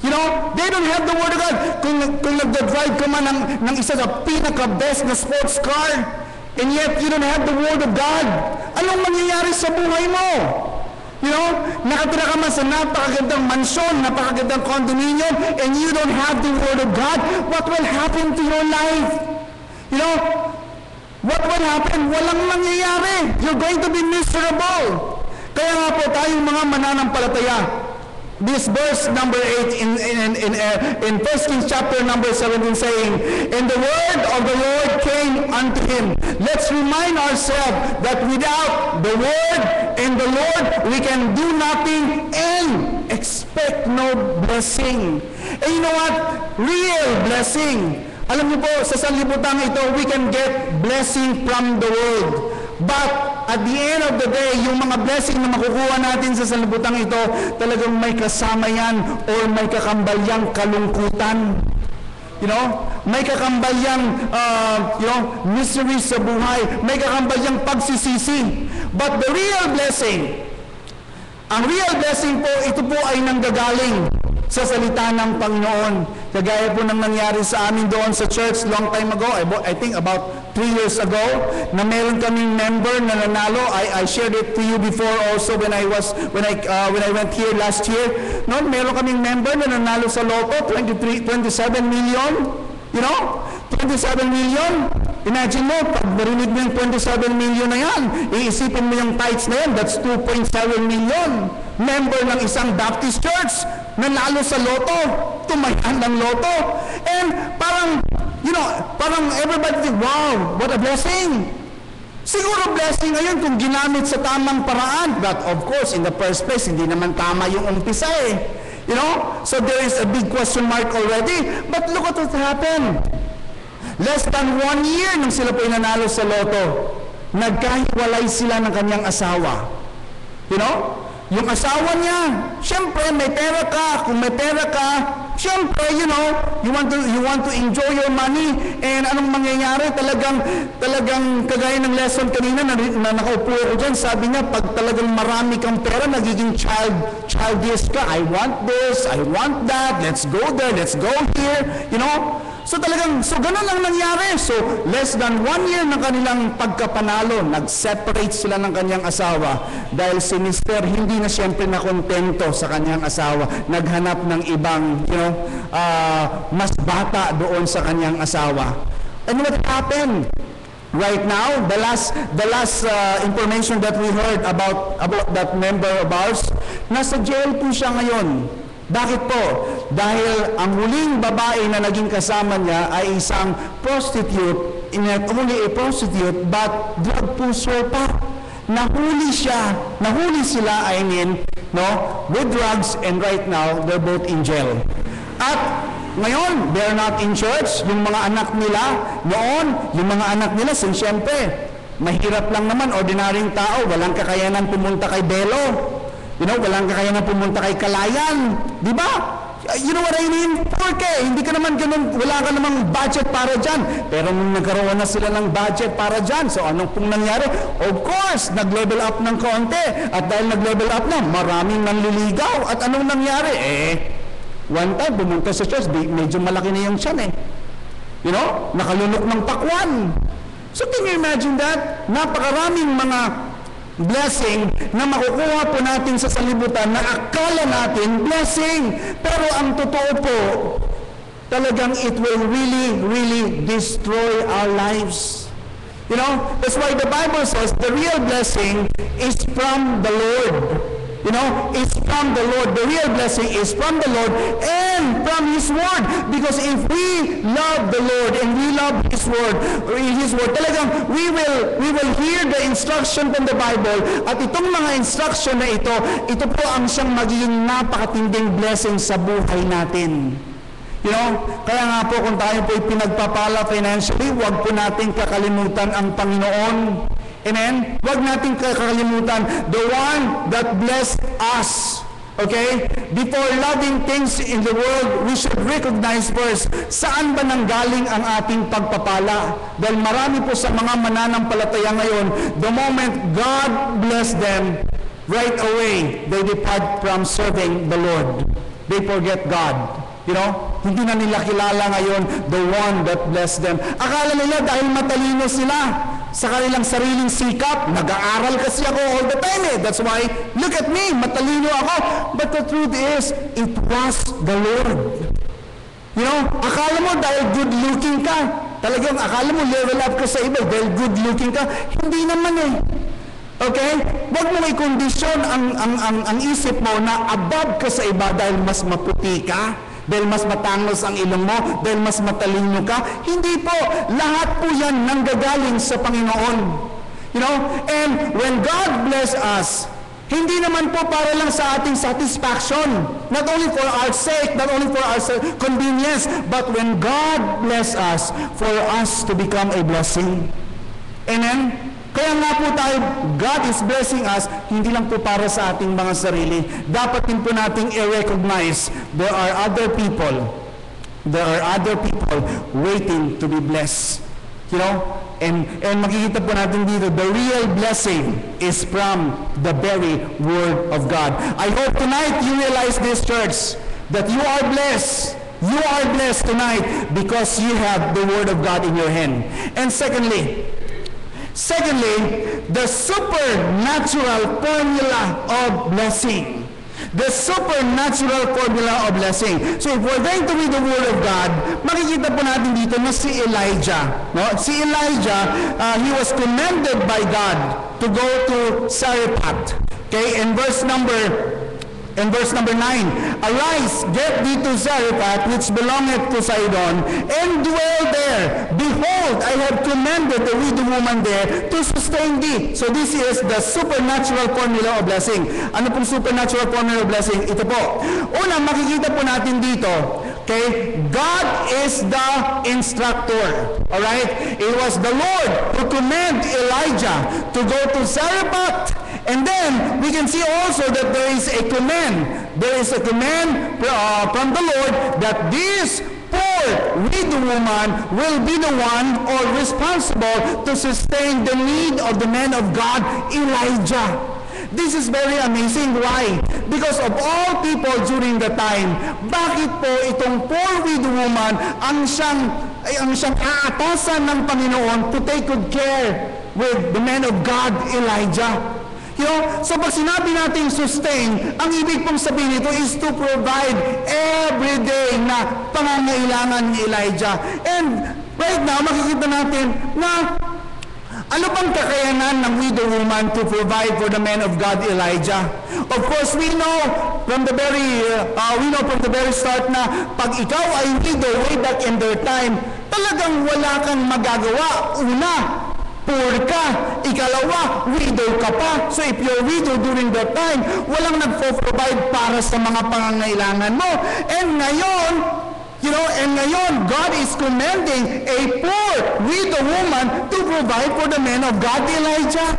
You know, they don't have the Word of God. Kung nagda-drive ka man ng isa sa pinaka-best na sports car, and yet you don't have the Word of God, anong mangyayari sa buhay mo? You know, nakatira ka man sa napakagandang mansyon, napakagandang condominium, and you don't have the Word of God, what will happen to your life? You know, what will happen? Walang mangyayari. You're going to be miserable. Kaya nga po tayong mga mananampalataya, this verse number 8 in 1 Kings chapter number 17 saying, "And the word of the Lord came unto him." Let's remind ourselves that without the word and the Lord, we can do nothing and expect no blessing. And you know what? Real blessing. Alam niyo po, sa sanlibutan ito, we can get blessing from the world. But at the end of the day, yung mga blessing na makukuha natin sa sanlibutan ito, talagang may kasama yan or may kakambalyang kalungkutan. You know, may kakambalyang misery sa buhay, may kakambalyang pagsisisi. But the real blessing, ang real blessing po, ito po ay nanggagaling sa salita ng Panginoon. Kagaya po ng nangyari sa amin doon sa church long time ago, I think about 3 years ago, na meron kaming member na nanalo. I shared it to you before also when I went here last year. No, meron kaming member na nanalo sa Lotto, 27 million. You know, 27 million. Imagine mo, pag narinig mo yung 27 million na yan, iisipin mo yung tithes na yan, that's 2.7 million. Member ng isang Baptist church, nanalo sa Lotto, tumayan ng Lotto. And parang, you know, parang everybody think, wow, what a blessing. Siguro blessing ngayon kung ginamit sa tamang paraan. But of course, in the first place, hindi naman tama yung umpisa eh. You know? So there is a big question mark already. But look at what happened. Less than 1 year nung sila po nanalo sa Lotto, nagkahiwalay sila ng kanyang asawa. You know? Yung asawa niya, syempre may pera ka, kung may pera ka, syempre, you know, you want to enjoy your money, and anong mangyayari, talagang kagaya ng lesson kanina na nakaupo ako dyan, sabi niya, pag talagang marami kang pera, nagiging childish ka, I want this, I want that, let's go there, let's go here, you know. So ganun lang nangyari. So less than 1 year ng kanilang pagkapanalo, nag-separate sila ng kanyang asawa dahil si Mr. hindi na siyempre nakontento sa kanyang asawa. Naghanap ng ibang, you know, mas bata doon sa kanyang asawa. And what happened? Right now, the last information that we heard about that member of ours, nasa jail po siya ngayon. Bakit po? Dahil ang huling babae na naging kasama niya ay isang prostitute, not only a prostitute, but drug pusher pa. Nahuli sila, I mean, no, with drugs, and right now, they're both in jail. At ngayon, they're not in church. Yung mga anak nila, noon, yung mga anak nila, siyempre, mahirap lang naman, ordinaryong tao, walang kakayanan pumunta kay Belo. You know, walang kakayanan pumunta kay Kalayan. Di ba? You know what I mean? Porque hindi ka naman ganun, wala ka namang budget para dyan. Pero nung nagkaroon na sila ng budget para dyan, so anong pong nangyari? Of course, nag-level up ng konti. At dahil nag-level up na, maraming nanliligaw. At anong nangyari? One time, pumunta sa church, medyo malaki na yung tiyan eh. You know, nakalunok ng pakwan. So can you imagine that? Napakaraming mga blessing na makukuha po natin sa salibutan na akala natin blessing, pero ang totoo po talagang it will really destroy our lives. You know, that's why the Bible says the real blessing is from the Lord. You know, it's from the Lord. The real blessing is from the Lord and from His Word. Because if we love the Lord and we love His Word, talagang we will hear the instruction from the Bible. At itong mga instruction na ito po ang siyang magiging napakatinding blessing sa buhay natin. You know, kaya nga po kung tayo po pinagpapala financially, huwag po natin kakalimutan ang Panginoon. Amen? Huwag natin kakalimutan, the one that blessed us. Okay? Before loving things in the world, we should recognize first, saan ba nanggaling ang ating pagpapala? Dahil marami po sa mga mananampalataya ngayon, the moment God bless them, right away, they depart from serving the Lord. They forget God. You know, hindi na nila kilala ngayon the one that blessed them. Akala nila dahil matalino sila sa kanilang sariling sikap, nag-aaral kasi ako all the time eh. That's why, look at me, matalino ako. But the truth is, it was the Lord. You know, akala mo dahil good-looking ka, talagang akala mo level up ka sa iba dahil good-looking ka, hindi naman eh. Okay? Huwag mo may kondisyon ang isip mo na above ka sa iba dahil mas maputi ka, dahil mas matangos ang ilong mo, dahil mas matalino ka. Hindi po. Lahat po yan nanggagaling sa Panginoon. You know? And when God bless us, hindi naman po para lang sa ating satisfaction. Not only for our sake, not only for our convenience, but when God bless us, for us to become a blessing. Amen? Kaya nga po tayo, God is blessing us, hindi lang po para sa ating mga sarili. Dapat din po nating i-recognize there are other people waiting to be blessed. You know? And makikita po natin dito, the real blessing is from the very Word of God. I hope tonight you realize this, church, that you are blessed. You are blessed tonight because you have the Word of God in your hand. And secondly, the supernatural formula of blessing. The supernatural formula of blessing. So if we're going to read the Word of God, makikita po natin dito na si Elijah. No? Si Elijah, he was commanded by God to go to Zarephath. Okay, in verse number 9, Arise, get thee to Zarephath, which belongeth to Sidon, and dwell there. Behold, I have commanded the widow woman there to sustain thee. So this is the supernatural formula of blessing. Ano pong supernatural formula of blessing? Ito po. Una, makikita po natin dito, okay, God is the instructor. Alright? It was the Lord who commanded Elijah to go to Zarephath. And then, we can see also that there is a command. There is a command from the Lord that this poor widow woman will be the one or responsible to sustain the need of the man of God, Elijah. This is very amazing. Why? Because of all people during the time, bakit po itong poor widow woman ang siyang aatasan ng Panginoon to take good care with the man of God, Elijah? You know, so pag sinabi natin sustain, ang ibig pong sabihin nito is to provide every day na pangangailangan ni Elijah. And right now, makikita natin na ano bang kakayanan ng widow woman to provide for the man of God, Elijah? Of course, we know from the very start na pag ikaw ay widow way back in their time, talagang wala kang magagawa. Una, poor ka. Ikalawa, widow ka pa. So if you're widow during that time, walang nagpo-provide para sa mga pangangailangan mo. And ngayon, God is commanding a poor widow woman to provide for the man of God, Elijah.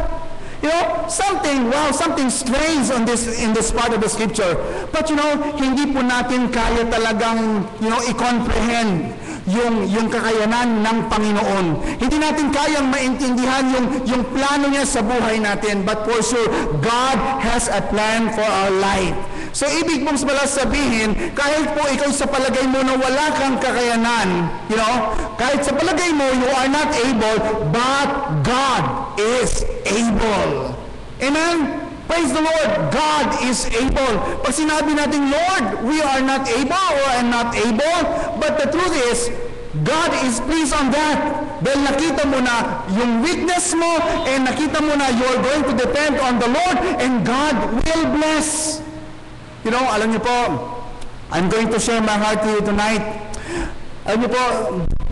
You know, something strange in this part of the scripture. But hindi po natin kaya talagang, i-comprehend yung kakayanan ng Panginoon. Hindi natin kayang maintindihan yung plano niya sa buhay natin. But for sure, God has a plan for our life. So, ibig mong sabihin, kahit po ikaw sa palagay mo na wala kang kakayanan, kahit sa palagay mo, you are not able, but God is able. Amen? Praise the Lord, God is able. Pag sinabi natin, Lord, we are not able or I'm not able, but the truth is, God is pleased on that. Dahil nakita mo na yung weakness mo and nakita mo na you're going to depend on the Lord and God will bless. Alam niyo po, I'm going to share my heart to you tonight. Alam niyo po,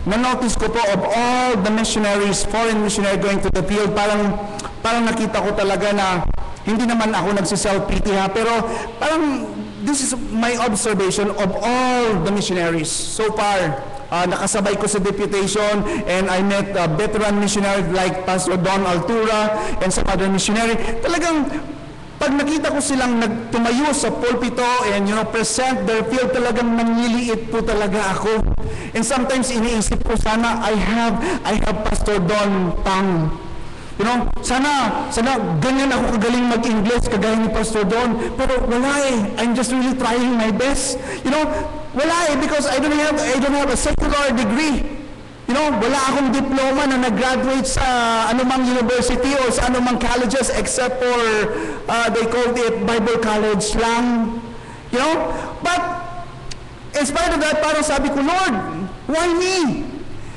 na-notice ko po of all the missionaries, foreign missionaries going to the field, parang nakita ko talaga na hindi naman ako nagsiself-pity pero parang this is my observation of all the missionaries so far. nakasabay ko sa deputation, and I met veteran missionaries like Pastor Don Altura and some other missionary. Talagang pag nakita ko silang nagtumayo sa pulpito and present their field, talagang nanliliit po talaga ako. And sometimes iniisip ko, sana I have Pastor Don Pang. Sana ganyan ako kagaling mag-English kagaya ni Pastor Don. Pero wala I'm just really trying my best. Wala because I don't have a secular degree. Wala akong diploma na nag-graduate sa anumang university o sa anumang colleges except for they called it Bible college lang. But in spite of that, parang sabi ko, Lord, why me?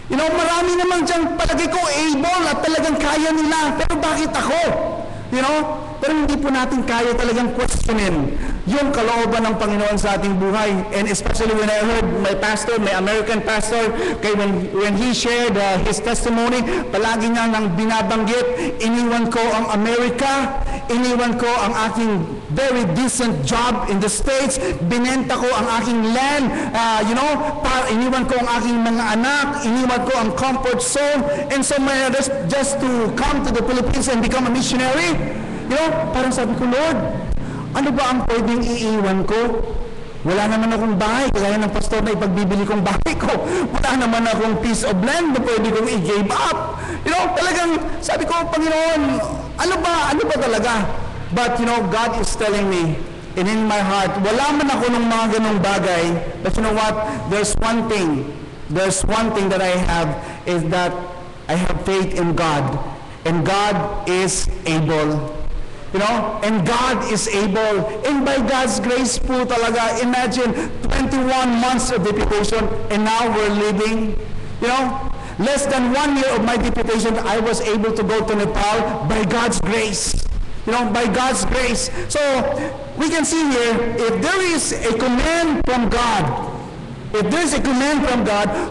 Marami naman diyang palagay ko able at talagang kaya nila. Pero bakit ako? Pero hindi po natin kaya talagang questionin yung kalooban ng Panginoon sa ating buhay. And especially when I heard my pastor, my American pastor, when he shared his testimony, palagi niya nang binabanggit, iniwan ko ang Amerika, iniwan ko ang aking very decent job in the States, binenta ko ang aking land, iniwan ko ang aking mga anak, iniwan ko ang comfort zone, and so just to come to the Philippines and become a missionary. Parang sabi ko, Lord, ano ba ang pwedeng iiwan ko? Wala naman akong bahay, kagaya ng pastor na ipagbibili kong bahay ko. Wala naman akong piece of land na pwede kong i-give up. Talagang sabi ko, Panginoon, ano ba talaga? But God is telling me, and in my heart, wala man ako ng mga ganong bagay, but you know what? There's one thing that I have, is that I have faith in God, and God is able. And God is able. And by God's grace po talaga, imagine 21 months of deputation, and now we're living, less than 1 year of my deputation, I was able to go to Nepal by God's grace. By God's grace. So, we can see here, if there is a command from God,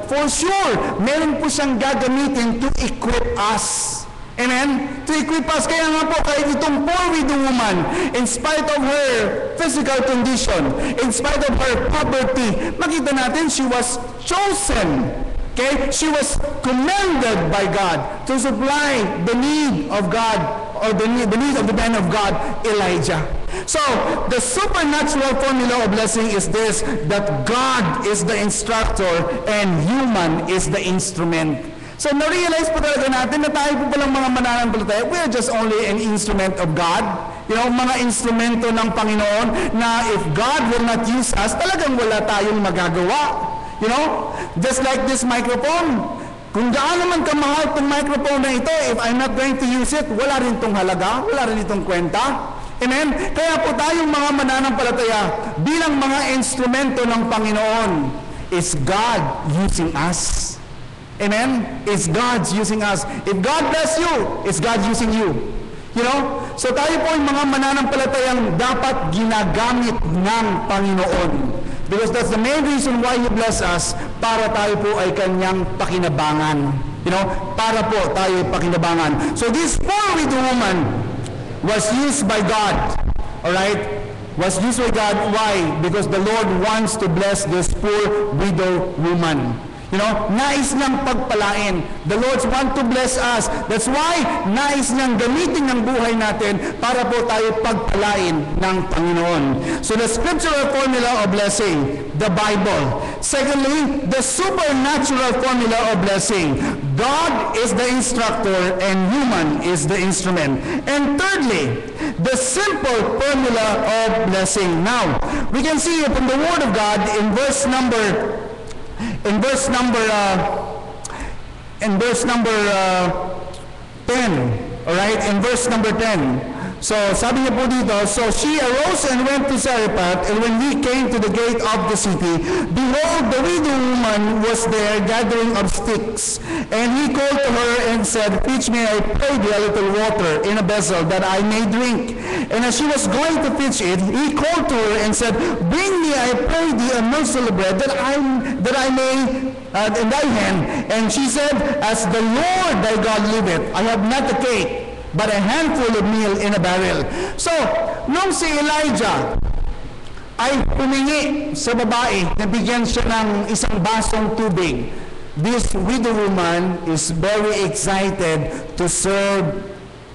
for sure, meron po siyang gagamitin to equip us. Amen? To equip us. Kaya nga po, kahit itong poor widow woman, in spite of her physical condition, in spite of her poverty, makita natin, she was chosen. Okay? She was commanded by God to supply the need of God, or the need of the man of God, Elijah. So, the supernatural formula of blessing is this, that God is the instructor and human is the instrument. So, na-realize po talaga natin na tayo po palang mga mananampalataya, we are just only an instrument of God. Mga instrumento ng Panginoon na if God will not use us, talagang wala tayong magagawa. Just like this microphone. Kung gaano man kamahal itong microphone na ito, if I'm not going to use it, wala rin itong halaga, wala rin itong kwenta. Amen? Kaya po tayong mga mananampalataya, bilang mga instrumento ng Panginoon, is God using us. Amen? It's God's using us. If God bless you, it's God using you. So tayo po yung mga mananampalatayang dapat ginagamit ng Panginoon. Because that's the main reason why He bless us, para tayo po ay Kanyang pakinabangan. Para po tayo pakinabangan. So this poor widow woman was used by God. Alright? Was used by God. Why? Because the Lord wants to bless this poor widow woman. Nais niyang pagpalain. The Lord wants to bless us. That's why nais niyang gamitin ang buhay natin para po tayo pagpalain ng Panginoon. So the scriptural formula of blessing, the Bible. Secondly, the supernatural formula of blessing. God is the instructor and human is the instrument. And thirdly, the simple formula of blessing. Now, we can see it from the Word of God in verse number 10, all right, in verse number 10. So, sabi niya po dito, so she arose and went to Zarephath, and when he came to the gate of the city, behold, the widow woman was there gathering of sticks. And he called to her and said, fetch me, I pray thee, a little water in a vessel, that I may drink. And as she was going to fetch it, he called to her and said, bring me, I pray thee, a morsel of bread, that I may in thy hand. And she said, as the Lord thy God liveth, I have not a cake, but a handful of meal in a barrel. So, nung si Elijah, ay humingi sa babae na bigyan siya ng isang basong tubig. This widow woman is very excited to serve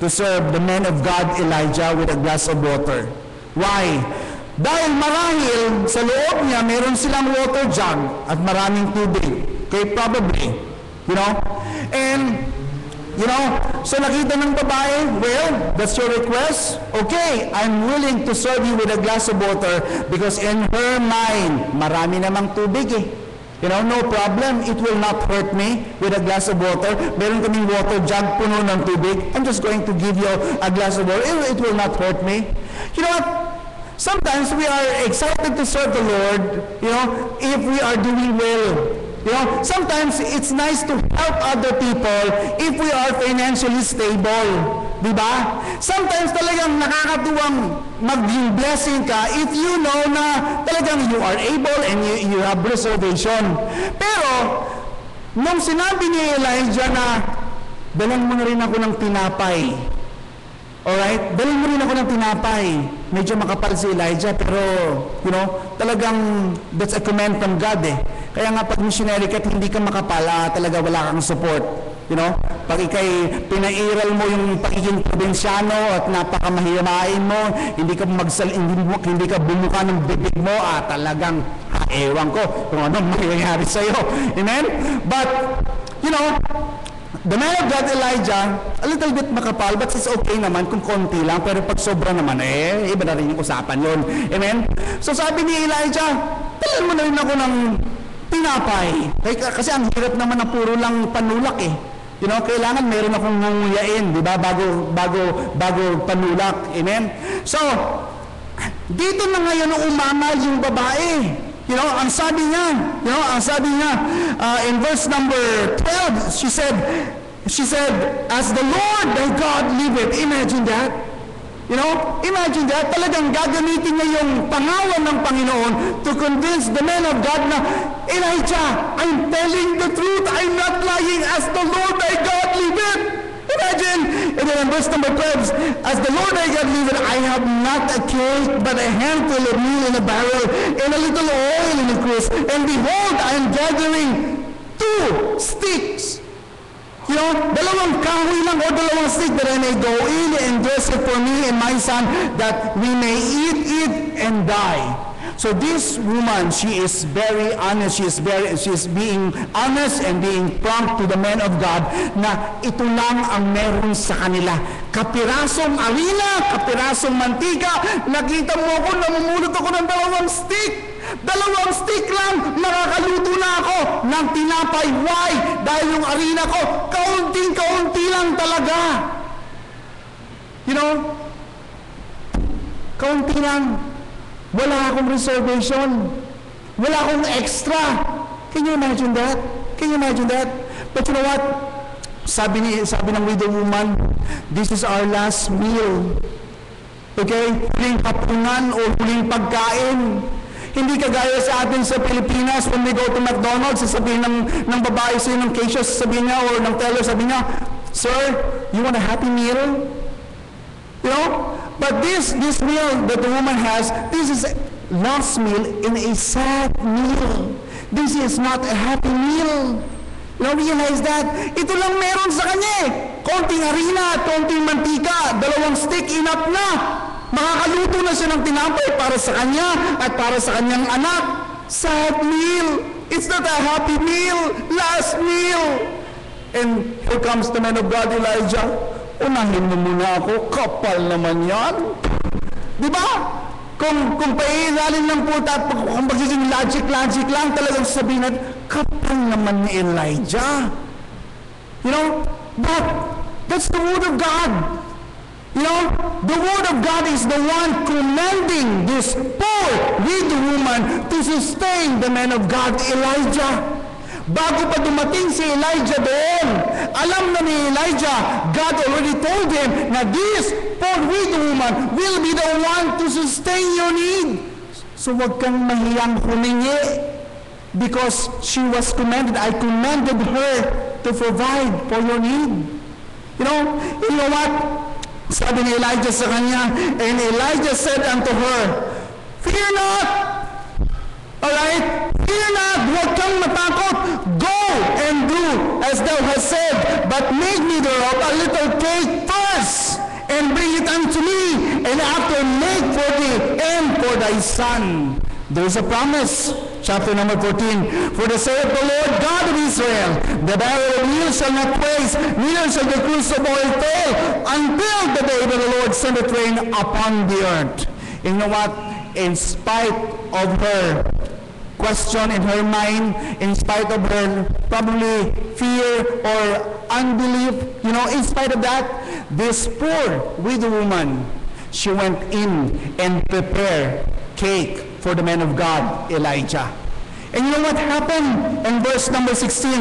the man of God Elijah with a glass of water. Why? Dahil marahil sa loob niya meron silang water jug at maraming tubig. Okay, probably. And so nakita ng babae, well, that's your request? Okay, I'm willing to serve you with a glass of water because in her mind, marami namang tubig eh. No problem. It will not hurt me with a glass of water. Meron kaming water jug puno ng tubig. I'm just going to give you a glass of water. It will not hurt me. You know what? Sometimes we are excited to serve the Lord, if we are doing well. Sometimes it's nice to help other people if we are financially stable. Diba? Sometimes talagang nakakatuwang maging blessing ka if you know na talagang you are able and you have reservation. Pero, nung sinabi ni Elijah na, dalan mo na rin ako ng tinapay. Alright? Dalan mo rin ako ng tinapay. Medyo makapal si Elijah, pero, talagang that's a command from God eh. Kaya nga pag missionary ka at hindi ka makapal, talaga wala kang support. Pag ikay pinairal mo yung pagiging probinsyano at napakamahimain mo, hindi ka bumuka ng bibig mo, talagang ewan ko kung anong mangyayari sa'yo. Amen? But, the man of God, Elijah, a little bit makapal, but it's okay naman kung konti lang, pero pag sobra naman, iba na rin yung usapan yun. Amen? So sabi ni Elijah, talan mo na rin ako ng tinapay. Kasi ang hirap naman na puro lang panulak eh. Kailangan meron akong ngunguyain, di ba? Bago panulak. Amen? So, dito na ngayon umangal yung babae. Ang sabi niya, in verse number 12, she said, as the Lord thy God liveth. Imagine that. Imagine that. Talagang gagamitin niya yung pangalan ng Panginoon to convince the man of God na, Elijah, I'm telling the truth. I'm not lying. As the Lord thy God liveth. Imagine. And then in verse number 12, as the Lord thy God liveth, I have not a cake, but a handful of meal in a barrel, and a little oil in a cruse. And behold, I am gathering 2 sticks. Dalawang kahoy lang o dalawang stick that I may go in and dress it for me and my son, that we may eat it and die. So this woman, she is very honest. She is being honest and being prompt to the man of God na ito lang ang meron sa kanila. Kapirasong harina, kapirasong mantika. Nakita mo ako, namumulot ako ng 2 stick. 2 stick lang, nakakaluto na ako ng tinapay. Why? Dahil yung harina ko, kaunting-kaunti lang talaga. Kaunti lang. Wala akong reservation. Wala akong extra. Can you imagine that? But you know what? Sabi ng widow woman, this is our last meal. Okay? Huling hapunan o huling pagkain. Hindi kagaya sa atin sa Pilipinas, when we go to McDonald's, sasabihin ng babae sa'yo, ng cashier, sasabihin niya, or ng teller, sabihin niya, sir, you want a happy meal? But this meal that the woman has, this is a last meal in a sad meal. This is not a happy meal. Realize that? Ito lang meron sa kanya eh. Konting harina, konting mantika, 2 stick, enough na. Makakaluto na siya ng tinapay para sa kanya at para sa kanyang anak. Sad meal. It's not a happy meal. Last meal. And here comes the man of God, Elijah. Unahin mo muna ako. Kapal naman yan. Diba? Kung pailalin lang po at kung magiging logic lang, talagang sabihin natin, kapal naman ni Elijah. But that's the word of God. The word of God is the one commanding this poor widow woman to sustain the man of God, Elijah. Bago pa dumating si Elijah doon, alam na ni Elijah, God already told him na this poor widow woman will be the one to sustain your need. So wag kang mahiyang humingi because she was commanded. I commanded her to provide for your need. You know what? Sabi ni Elijah sa kanya, and Elijah said unto her, Fear not! Alright? Fear not! Huwag kang matakot! Go and do as thou hast said, but make me thereof a little cake first, and bring it unto me, and after make for thee and for thy son. There is a promise. Chapter number 14. For the saith the Lord God of Israel, the barrel of meal shall not waste, neither shall the cruse of oil fail, until the day that the Lord sendeth rain upon the earth. You know what? In spite of her question in her mind, in spite of her probably fear or unbelief, in spite of that, this poor widow woman, she went in and prepared cake for the man of God, Elijah. And you know what happened in verse number 16?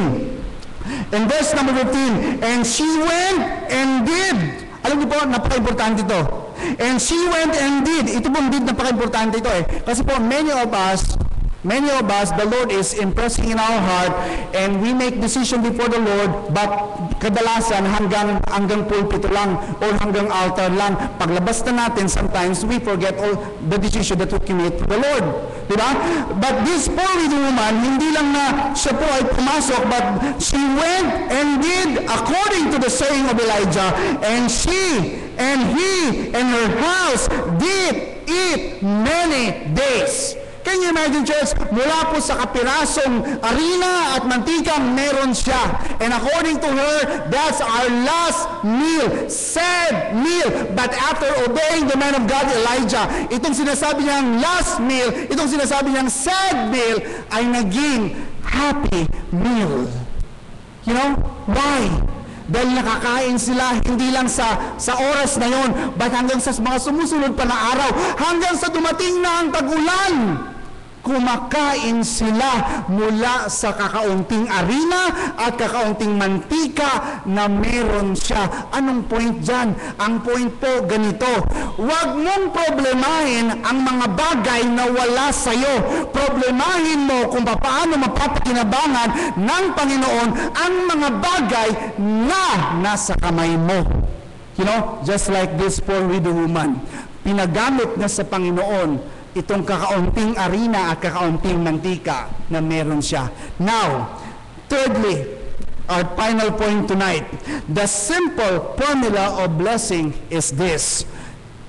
In verse number 15, and she went and did. Alam niyo po, napaka-importante ito. And she went and did. Ito pong did, napaka-importante ito eh. Kasi po, many of us, the Lord is impressing in our heart and we make decision before the Lord, but kadalasan hanggang pulpito lang or hanggang altar lang. Paglabas na natin, sometimes we forget all the decision that we commit to the Lord. Diba? But this poor widow woman, hindi lang na siya po ay pumasok, but she went and did according to the saying of Elijah, and she and he and her house did eat many days. Can you imagine, church? Mula po sa kapirasong harina at mantika, meron siya. And according to her, that's our last meal. Sad meal. But after obeying the man of God, Elijah, itong sinasabi niyang last meal, itong sinasabi niyang sad meal, ay naging happy meal. You know? Why? Dahil nakakain sila hindi lang sa oras na yon, but hanggang sa mga sumusunod pa na araw, hanggang sa dumating na ang tag-ulan. Kumakain sila mula sa kakaunting harina at kakaunting mantika na meron siya. Anong point dyan? Ang point po ganito, huwag mong problemahin ang mga bagay na wala sa'yo. Problemahin mo kung paano mapapakinabangan ng Panginoon ang mga bagay na nasa kamay mo. You know, just like this poor widow woman, pinagamit na sa Panginoon itong kakaunting harina at kakaunting mantika na meron siya. Now, thirdly, our final point tonight, the simple formula of blessing is this.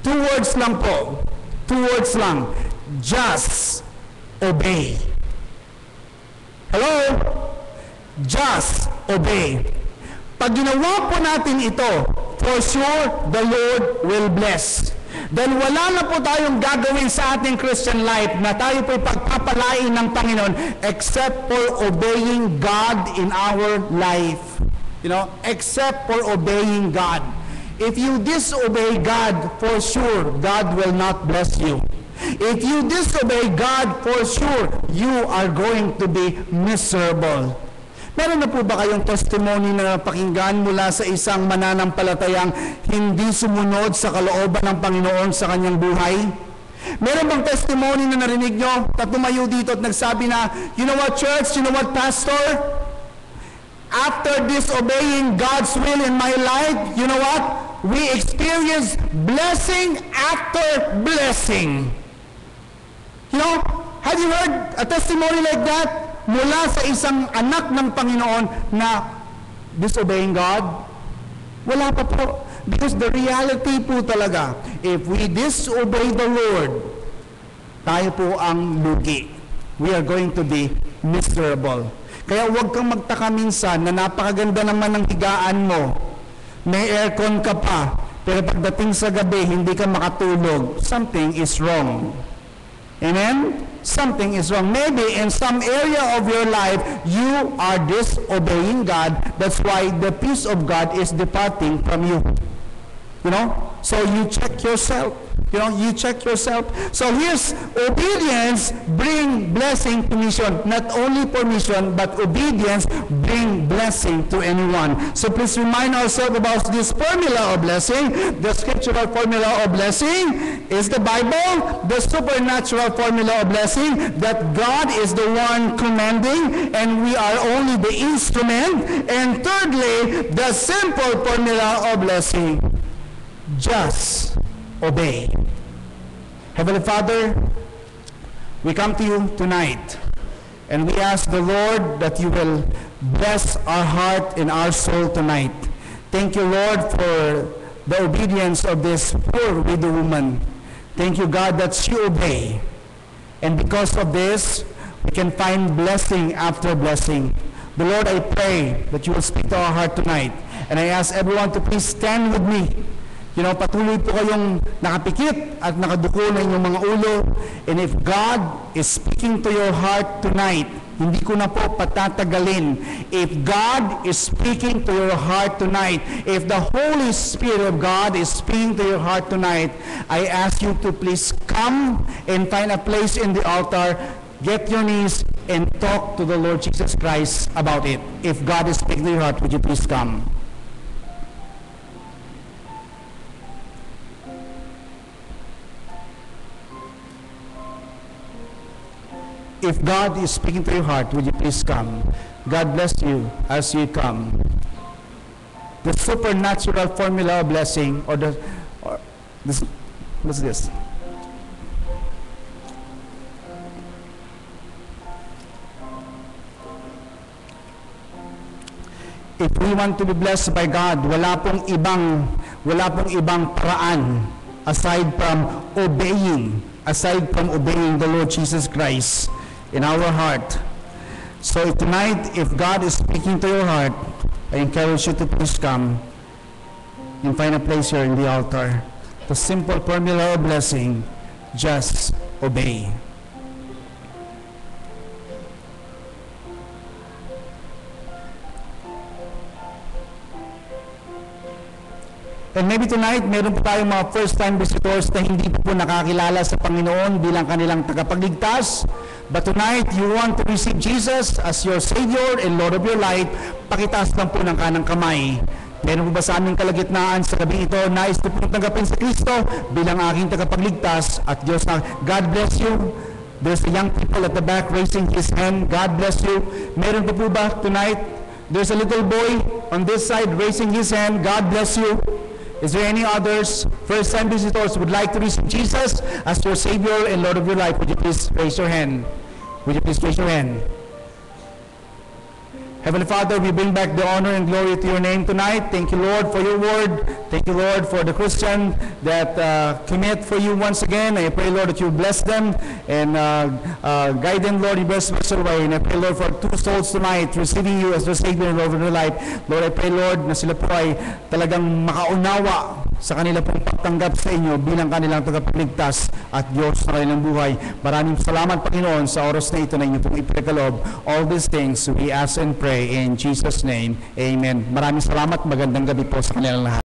2 words lang po. 2 words lang. Just obey. Hello? Just obey. Pag ginawa po natin ito, for sure, the Lord will bless. Dahil wala na po tayong gagawin sa ating Christian life na tayo po'y pagpapalain ng Panginoon except for obeying God in our life. You know, except for obeying God. If you disobey God, for sure, God will not bless you. If you disobey God, for sure, you are going to be miserable. Meron na po ba kayong testimony na napakinggan mula sa isang mananampalatayang hindi sumunod sa kalooban ng Panginoon sa kanyang buhay? Meron bang testimony na narinig nyo at tumayo dito at nagsabi na, you know what, church, you know what, pastor? After disobeying God's will in my life, you know what? We experience blessing after blessing. You know, have you heard a testimony like that? Mula sa isang anak ng Panginoon na disobeying God? Wala pa po. Because the reality po talaga, if we disobey the Lord, tayo po ang lugi. We are going to be miserable. Kaya huwag kang magtaka minsan na napakaganda naman ng higaan mo. May aircon ka pa, pero pagdating sa gabi, hindi ka makatulog. Something is wrong. Amen? Something is wrong. Maybe in some area of your life, you are disobeying God. That's why the peace of God is departing from you. You know? So you check yourself. You know, you check yourself. So here's obedience bring blessing to mission. Not only for mission, but obedience bring blessing to anyone. So please remind ourselves about this formula of blessing. The scriptural formula of blessing is the Bible. The supernatural formula of blessing, that God is the one commanding and we are only the instrument. And thirdly, the simple formula of blessing. Just obey. Heavenly Father, we come to you tonight, and we ask the Lord that you will bless our heart and our soul tonight. Thank you, Lord, for the obedience of this poor widow woman. Thank you, God, that she obeyed. And because of this, we can find blessing after blessing. The Lord, I pray that you will speak to our heart tonight. And I ask everyone to please stand with me. You know, patuloy po kayong nakapikit at nakaduko na inyong mga ulo. And if God is speaking to your heart tonight, hindi ko na po patatagalin. If God is speaking to your heart tonight, if the Holy Spirit of God is speaking to your heart tonight, I ask you to please come and find a place in the altar, get your knees, and talk to the Lord Jesus Christ about it. If God is speaking to your heart, would you please come? If God is speaking to your heart, would you please come? God bless you as you come. The supernatural formula of blessing, or this, what's this? If we want to be blessed by God, wala pong ibang paraan aside from obeying the Lord Jesus Christ in our heart. So tonight, if God is speaking to your heart, I encourage you to please come and find a place here in the altar. The simple formula of blessing, just obey. And maybe tonight, meron po tayong mga first-time visitors na hindi po nakakilala sa Panginoon bilang kanilang tagapagligtas. But tonight, you want to receive Jesus as your Savior and Lord of your life, pakitaas lang po ng kanang kamay. Meron po ba sa aming kalagitnaan sa gabi ito, nais na po tanggapin sa Kristo bilang aking tagapagligtas at Diyos na, God bless you. There's the young people at the back raising his hand. God bless you. Meron po ba tonight? There's a little boy on this side raising his hand. God bless you. Is there any others, first-time visitors, would like to receive Jesus as your Savior and Lord of your life? Would you please raise your hand? Would you please raise your hand? Heavenly Father, we bring back the honor and glory to your name tonight. Thank you, Lord, for your word. Thank you, Lord, for the Christian that commit for you once again. I pray, Lord, that you bless them and guide them, Lord, in your special way. And I pray, Lord, for 2 souls tonight receiving you as their Savior and Lord of their life. Lord, I pray, Lord, na sila po ay talagang makaunawa sa kanila pong pagtanggap sa inyo bilang kanilang tagapagligtas at Diyos sa kanilang buhay. Maraming salamat, Panginoon, sa oras na ito na inyo pong ipinagkaloob. All these things we ask and pray in Jesus' name. Amen. Maraming salamat. Magandang gabi po sa kanilang lahat.